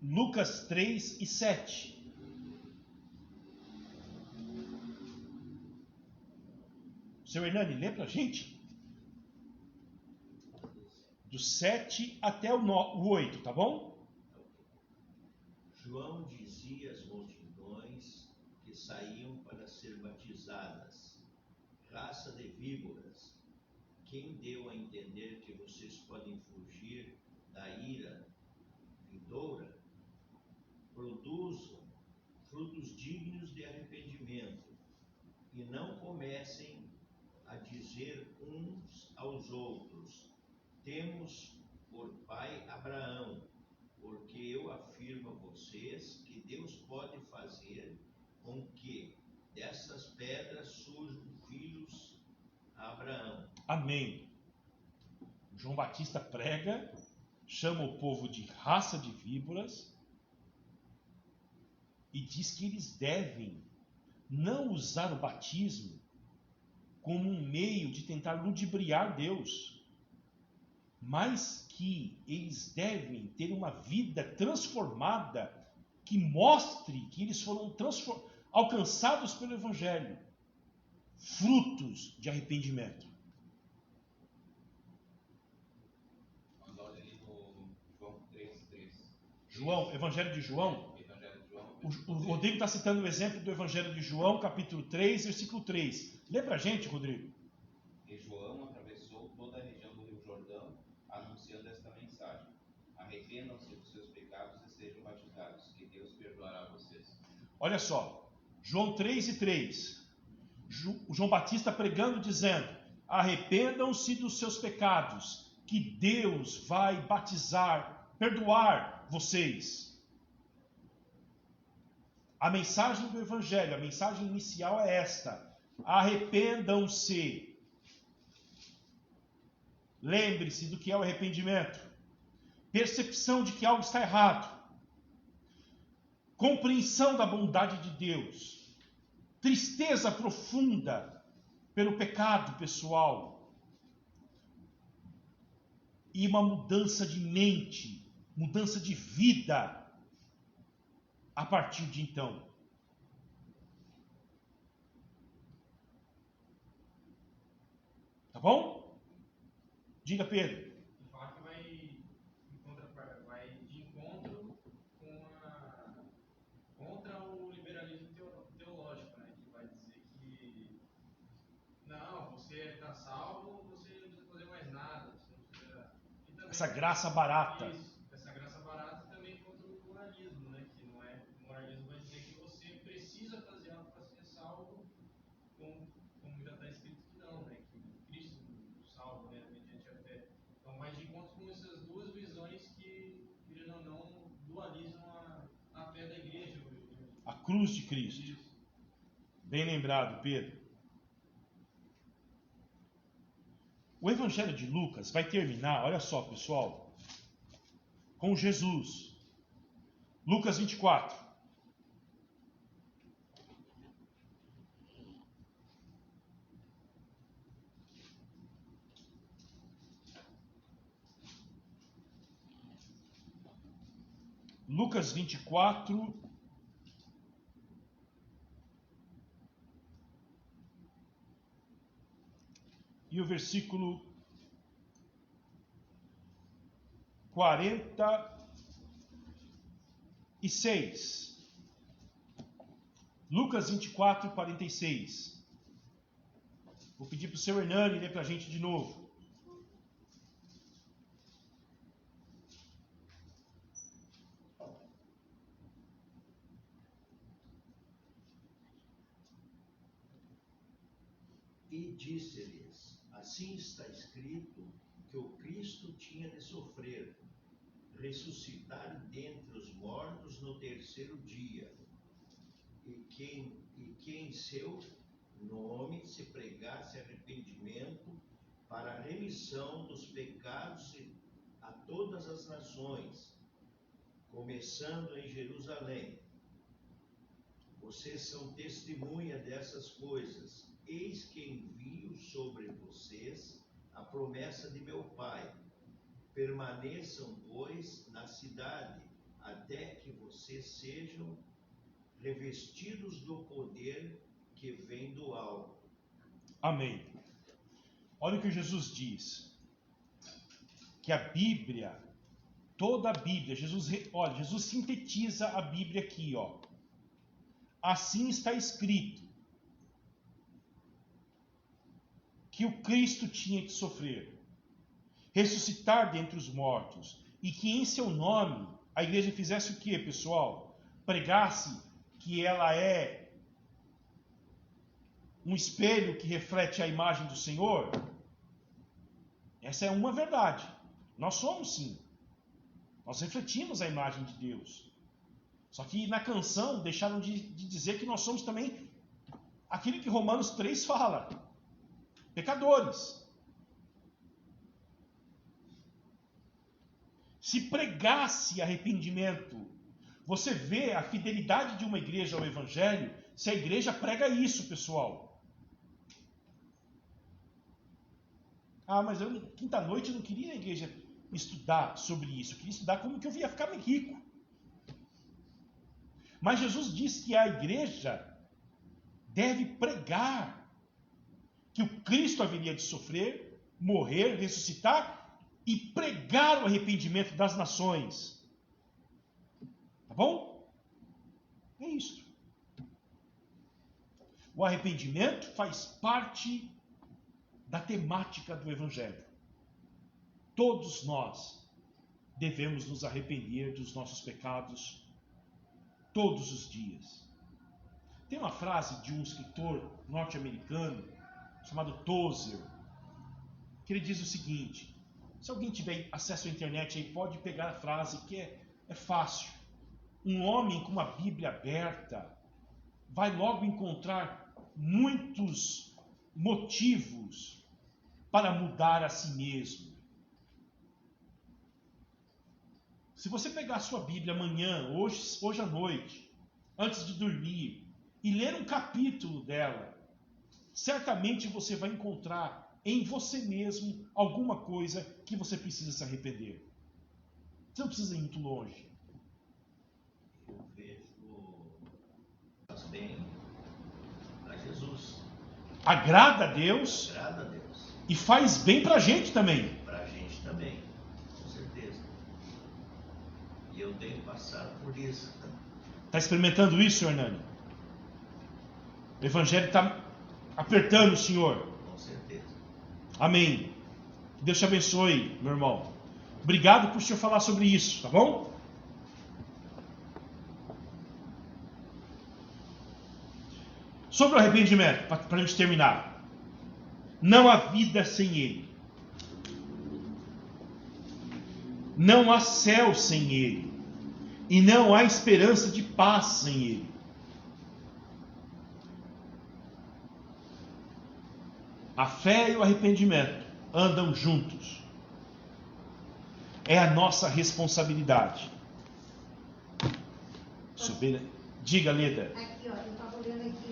Lucas 3:7. Seu Hernani, lê pra gente? Do 7 até o 8, tá bom? João dizia às multidões que saíam para ser batizadas: raça de víboras, quem deu a entender que vocês podem fugir da ira vindoura? Produzam frutos dignos de arrependimento e não comecem a dizer uns aos outros: temos por pai Abraão, porque eu afirmo a vocês que Deus pode fazer com que dessas pedras surjam filhos a Abraão. Amém. João Batista prega, chama o povo de raça de víboras e diz que eles devem não usar o batismo como um meio de tentar ludibriar Deus, mas que eles devem ter uma vida transformada que mostre que eles foram alcançados pelo Evangelho, frutos de arrependimento. Olha ali no João 3:3. João, Evangelho de João. Evangelho de João. O Rodrigo está citando o exemplo do Evangelho de João, capítulo 3, versículo 3. Lê pra gente, Rodrigo. E João atravessou toda a região do Rio Jordão, anunciando esta mensagem: arrependam-se dos seus pecados e sejam batizados, que Deus perdoará vocês. Olha só, João 3:3. João Batista pregando, dizendo: arrependam-se dos seus pecados, que Deus vai batizar, perdoar vocês. A mensagem do Evangelho, a mensagem inicial é esta: arrependam-se. Lembre-se do que é o arrependimento. Percepção de que algo está errado. Compreensão da bondade de Deus. Tristeza profunda pelo pecado pessoal. E uma mudança de mente, mudança de vida a partir de então. Tá bom? Diga, Pedro. E falar que vai de encontro contra o liberalismo teológico, né? Que vai dizer que não, você está salvo, você não precisa fazer mais nada. Você não precisa... E também, Essa graça barata. Isso, essa graça barata também contra o moralismo, né? Que não é, o moralismo vai dizer que você precisa fazer algo para ser salvo, como já está escrito que não, né? Que Cristo salva, né? Mediante a fé. Então vai de encontro com essas duas visões que, querendo ou não, dualizam a fé da igreja. A cruz de Cristo. Isso. Bem lembrado, Pedro. O Evangelho de Lucas vai terminar, olha só, pessoal, com Jesus. Lucas 24. Lucas 24. E o versículo 46. Lucas 24, 46. Vou pedir para o seu Hernani ler para a gente de novo. E disse-lhes: assim está escrito que o Cristo tinha de sofrer, ressuscitar dentre os mortos no terceiro dia, e que em seu nome se pregasse arrependimento para a remissão dos pecados a todas as nações, começando em Jerusalém. Vocês são testemunha dessas coisas. Eis que envio sobre vocês a promessa de meu Pai. Permaneçam, pois, na cidade, até que vocês sejam revestidos do poder que vem do alto. Amém. Olha o que Jesus diz. Que a Bíblia, toda a Bíblia, Jesus sintetiza a Bíblia aqui, ó. Assim está escrito que o Cristo tinha que sofrer, ressuscitar dentre os mortos, e que em seu nome a igreja fizesse o que, pessoal? Pregasse que ela é um espelho que reflete a imagem do Senhor? Essa é uma verdade. Nós somos sim. Nós refletimos a imagem de Deus. Só que na canção deixaram de dizer que nós somos também aquilo que Romanos 3 fala: pecadores. Se pregasse arrependimento, você vê a fidelidade de uma igreja ao Evangelho, se a igreja prega isso, pessoal. Ah, mas eu, quinta-noite, eu não queria na igreja estudar sobre isso. Eu queria estudar como que eu ia ficar rico. Mas Jesus diz que a igreja deve pregar que o Cristo haveria de sofrer, morrer, ressuscitar e pregar o arrependimento das nações. Tá bom? É isso. O arrependimento faz parte da temática do Evangelho. Todos nós devemos nos arrepender dos nossos pecados todos os dias. Tem uma frase de um escritor norte-americano chamado Tozer, que ele diz o seguinte: se alguém tiver acesso à internet aí, pode pegar a frase, que é fácil. Um homem com uma Bíblia aberta vai logo encontrar muitos motivos para mudar a si mesmo. Se você pegar a sua Bíblia amanhã, hoje à noite, antes de dormir, e ler um capítulo dela, certamente você vai encontrar em você mesmo alguma coisa que você precisa se arrepender. Você não precisa ir muito longe. Eu vejo faz bem a Jesus. Agrada a Deus. Agrada a Deus. E faz bem pra gente também. Pra gente também, com certeza. E eu tenho passado por isso. Está experimentando isso, Hernani? O Evangelho está apertando o Senhor. Com certeza. Amém. Que Deus te abençoe, meu irmão. Obrigado por o Senhor falar sobre isso, tá bom? Sobre o arrependimento, para a gente terminar. Não há vida sem Ele. Não há céu sem Ele. E não há esperança de paz sem Ele. A fé e o arrependimento andam juntos. É a nossa responsabilidade. Diga, Leda. Aqui, ó, eu estava olhando aqui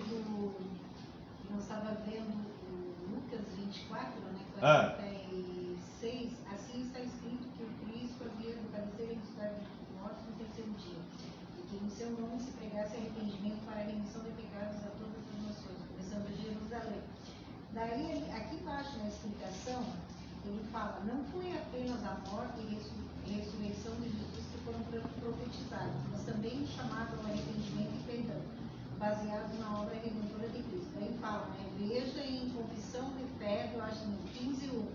nós estava vendo o Lucas 24, né, 46, assim está escrito que o Cristo havia de padecer e ressuscitar dos mortos no terceiro dia, e que no seu nome se pregasse arrependimento para a remissão de pecados a todas as nações, começando de Jerusalém. Daí, aqui embaixo na explicação, ele fala: não foi apenas a morte e ressurreição de Jesus que foram profetizados, mas também o chamado ao arrependimento e perdão, baseado na obra redentora de Cristo. Daí fala, né? Veja em Confissão de Fé, eu acho no 15:1.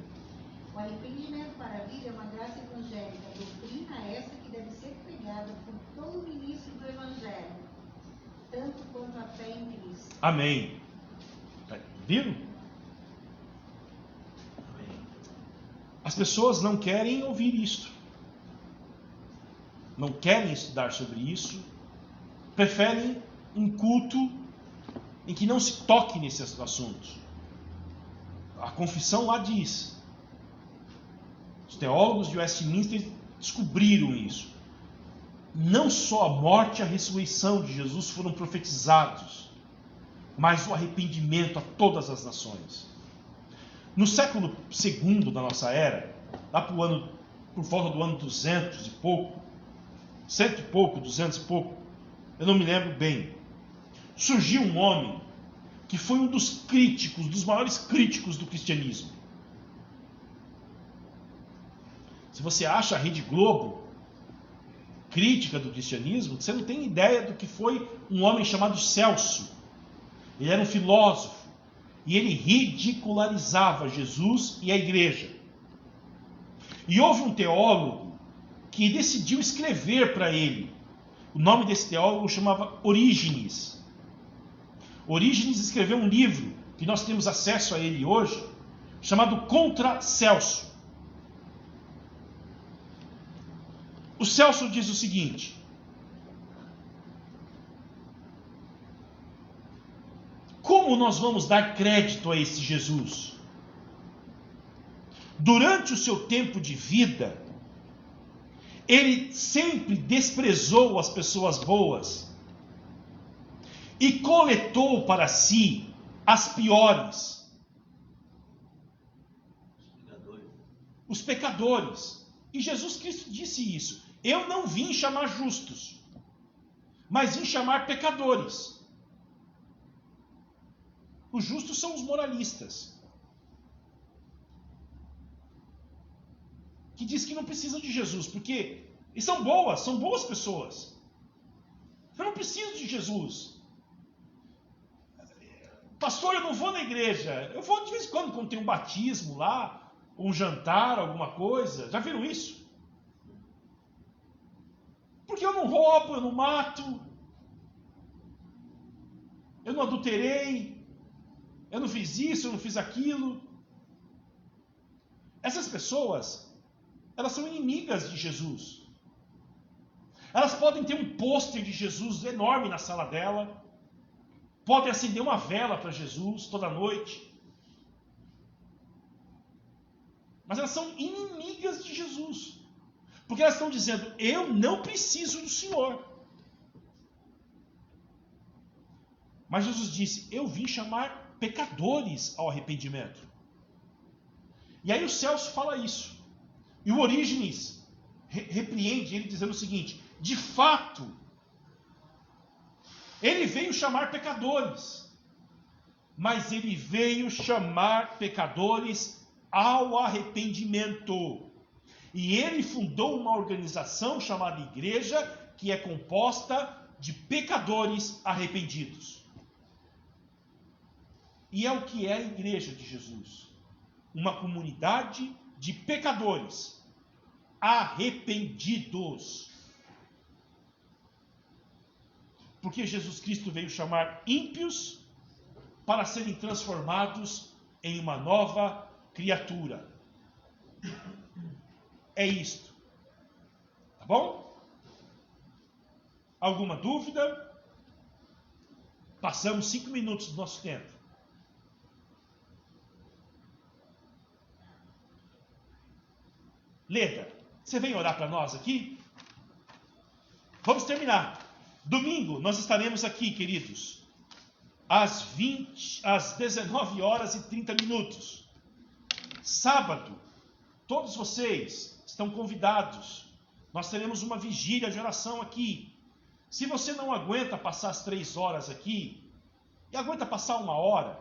O arrependimento para a vida é uma graça evangélica, doutrina essa que deve ser pregada por todo ministro do Evangelho, tanto quanto a fé em Cristo. Amém. Viram? As pessoas não querem ouvir isto. Não querem estudar sobre isso. Preferem um culto em que não se toque nesses assuntos. A confissão lá diz. Os teólogos de Westminster descobriram isso. Não só a morte e a ressurreição de Jesus foram profetizados, mas o arrependimento a todas as nações. No século II da nossa era, lá por volta do ano 200 e pouco, 100 e pouco, 200 e pouco, eu não me lembro bem, surgiu um homem que foi um dos críticos, dos maiores críticos do cristianismo. Se você acha a Rede Globo crítica do cristianismo, você não tem ideia do que foi um homem chamado Celso. Ele era um filósofo e ele ridicularizava Jesus e a igreja. E houve um teólogo que decidiu escrever para ele. O nome desse teólogo chamava Orígenes. Orígenes escreveu um livro que nós temos acesso a ele hoje, chamado Contra Celso. O Celso diz o seguinte: como nós vamos dar crédito a esse Jesus? Durante o seu tempo de vida, ele sempre desprezou as pessoas boas e coletou para si as piores, os pecadores. E Jesus Cristo disse isso: eu não vim chamar justos, mas vim chamar pecadores. Os justos são os moralistas, que diz que não precisam de Jesus, porque eles são boas pessoas. Eu não preciso de Jesus. Pastor, eu não vou na igreja. Eu vou de vez em quando tem um batismo lá, um jantar, alguma coisa. Já viram isso? Porque eu não roubo, eu não mato, eu não adulterei, eu não fiz isso, eu não fiz aquilo. Essas pessoas, elas são inimigas de Jesus. Elas podem ter um pôster de Jesus enorme na sala dela, podem acender uma vela para Jesus toda noite, mas elas são inimigas de Jesus, porque elas estão dizendo: eu não preciso do Senhor. Mas Jesus disse: eu vim chamar pecadores ao arrependimento. E aí o Celso fala isso. E o Orígenes repreende ele dizendo o seguinte: de fato, ele veio chamar pecadores, mas ele veio chamar pecadores ao arrependimento. E ele fundou uma organização chamada Igreja, que é composta de pecadores arrependidos. E é o que é a Igreja de Jesus: uma comunidade de pecadores arrependidos. Porque Jesus Cristo veio chamar ímpios para serem transformados em uma nova criatura. É isto. Tá bom? Alguma dúvida? Passamos 5 minutos do nosso tempo. Leda, você vem orar para nós aqui? Vamos terminar. Domingo nós estaremos aqui, queridos, às 19 horas e 30 minutos. Sábado, todos vocês estão convidados. Nós teremos uma vigília de oração aqui. Se você não aguenta passar as 3 horas aqui, e aguenta passar 1 hora,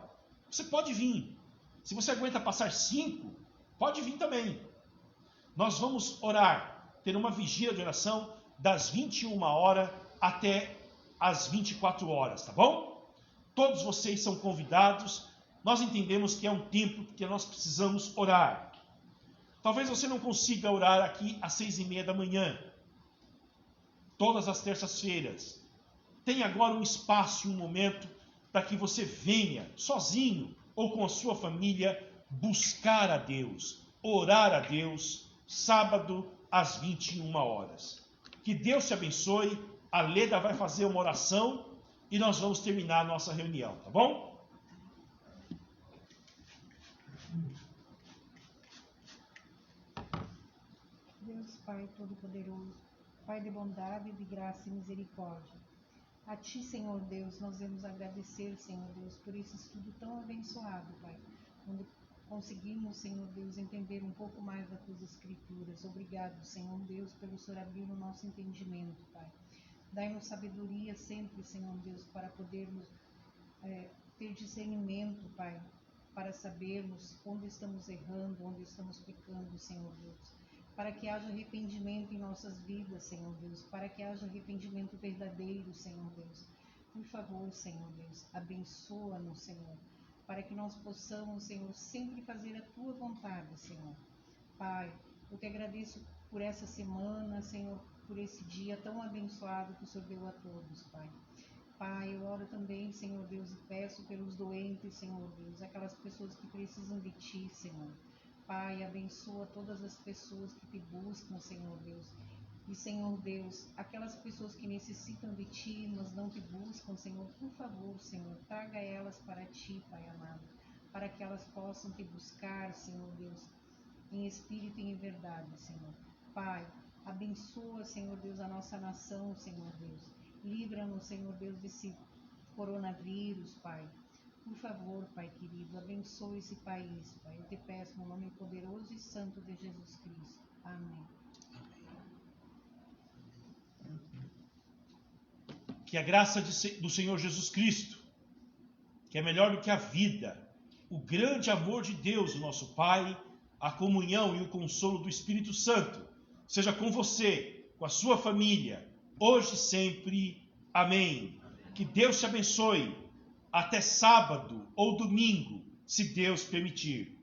você pode vir. Se você aguenta passar 5, pode vir também. Nós vamos orar, ter uma vigília de oração das 21 horas até as 24 horas, tá bom? Todos vocês são convidados. Nós entendemos que é um tempo que nós precisamos orar. Talvez você não consiga orar aqui às 6:30 da manhã, todas as terças-feiras. Tem agora um espaço, um momento, para que você venha, sozinho ou com a sua família, buscar a Deus, orar a Deus, sábado às 21 horas. Que Deus te abençoe. A Leda vai fazer uma oração e nós vamos terminar a nossa reunião, tá bom? Deus Pai Todo-Poderoso, Pai de bondade, de graça e misericórdia. A Ti, Senhor Deus, nós vamos agradecer, Senhor Deus, por esse estudo tão abençoado, Pai, onde conseguimos, Senhor Deus, entender um pouco mais das Tuas Escrituras. Obrigado, Senhor Deus, pelo Senhor abrir o nosso entendimento, Pai. Dai-nos sabedoria sempre, Senhor Deus, para podermos ter discernimento, Pai, para sabermos onde estamos errando, onde estamos pecando, Senhor Deus. Para que haja arrependimento em nossas vidas, Senhor Deus. Para que haja arrependimento verdadeiro, Senhor Deus. Por favor, Senhor Deus, abençoa-nos, Senhor, para que nós possamos, Senhor, sempre fazer a Tua vontade, Senhor. Pai, eu te agradeço por essa semana, Senhor, por esse dia tão abençoado que o Senhor deu a todos, Pai. Pai, eu oro também, Senhor Deus, e peço peço pelos doentes, Senhor Deus, aquelas pessoas que precisam de Ti, Senhor. Pai, abençoa todas as pessoas que Te buscam, Senhor Deus. E, Senhor Deus, aquelas pessoas que necessitam de Ti, mas não Te buscam, Senhor, por favor, Senhor, traga elas para Ti, Pai amado, para que elas possam Te buscar, Senhor Deus, em espírito e em verdade, Senhor. Pai, abençoa, Senhor Deus, a nossa nação, Senhor Deus. Livra-nos, Senhor Deus, desse coronavírus, Pai. Por favor, Pai querido, abençoe esse país, Pai. Eu Te peço no nome poderoso e santo de Jesus Cristo. Amém. Que a graça do Senhor Jesus Cristo, que é melhor do que a vida, o grande amor de Deus, o nosso Pai, a comunhão e o consolo do Espírito Santo, seja com você, com a sua família, hoje e sempre. Amém. Que Deus te abençoe. Até sábado ou domingo, se Deus permitir.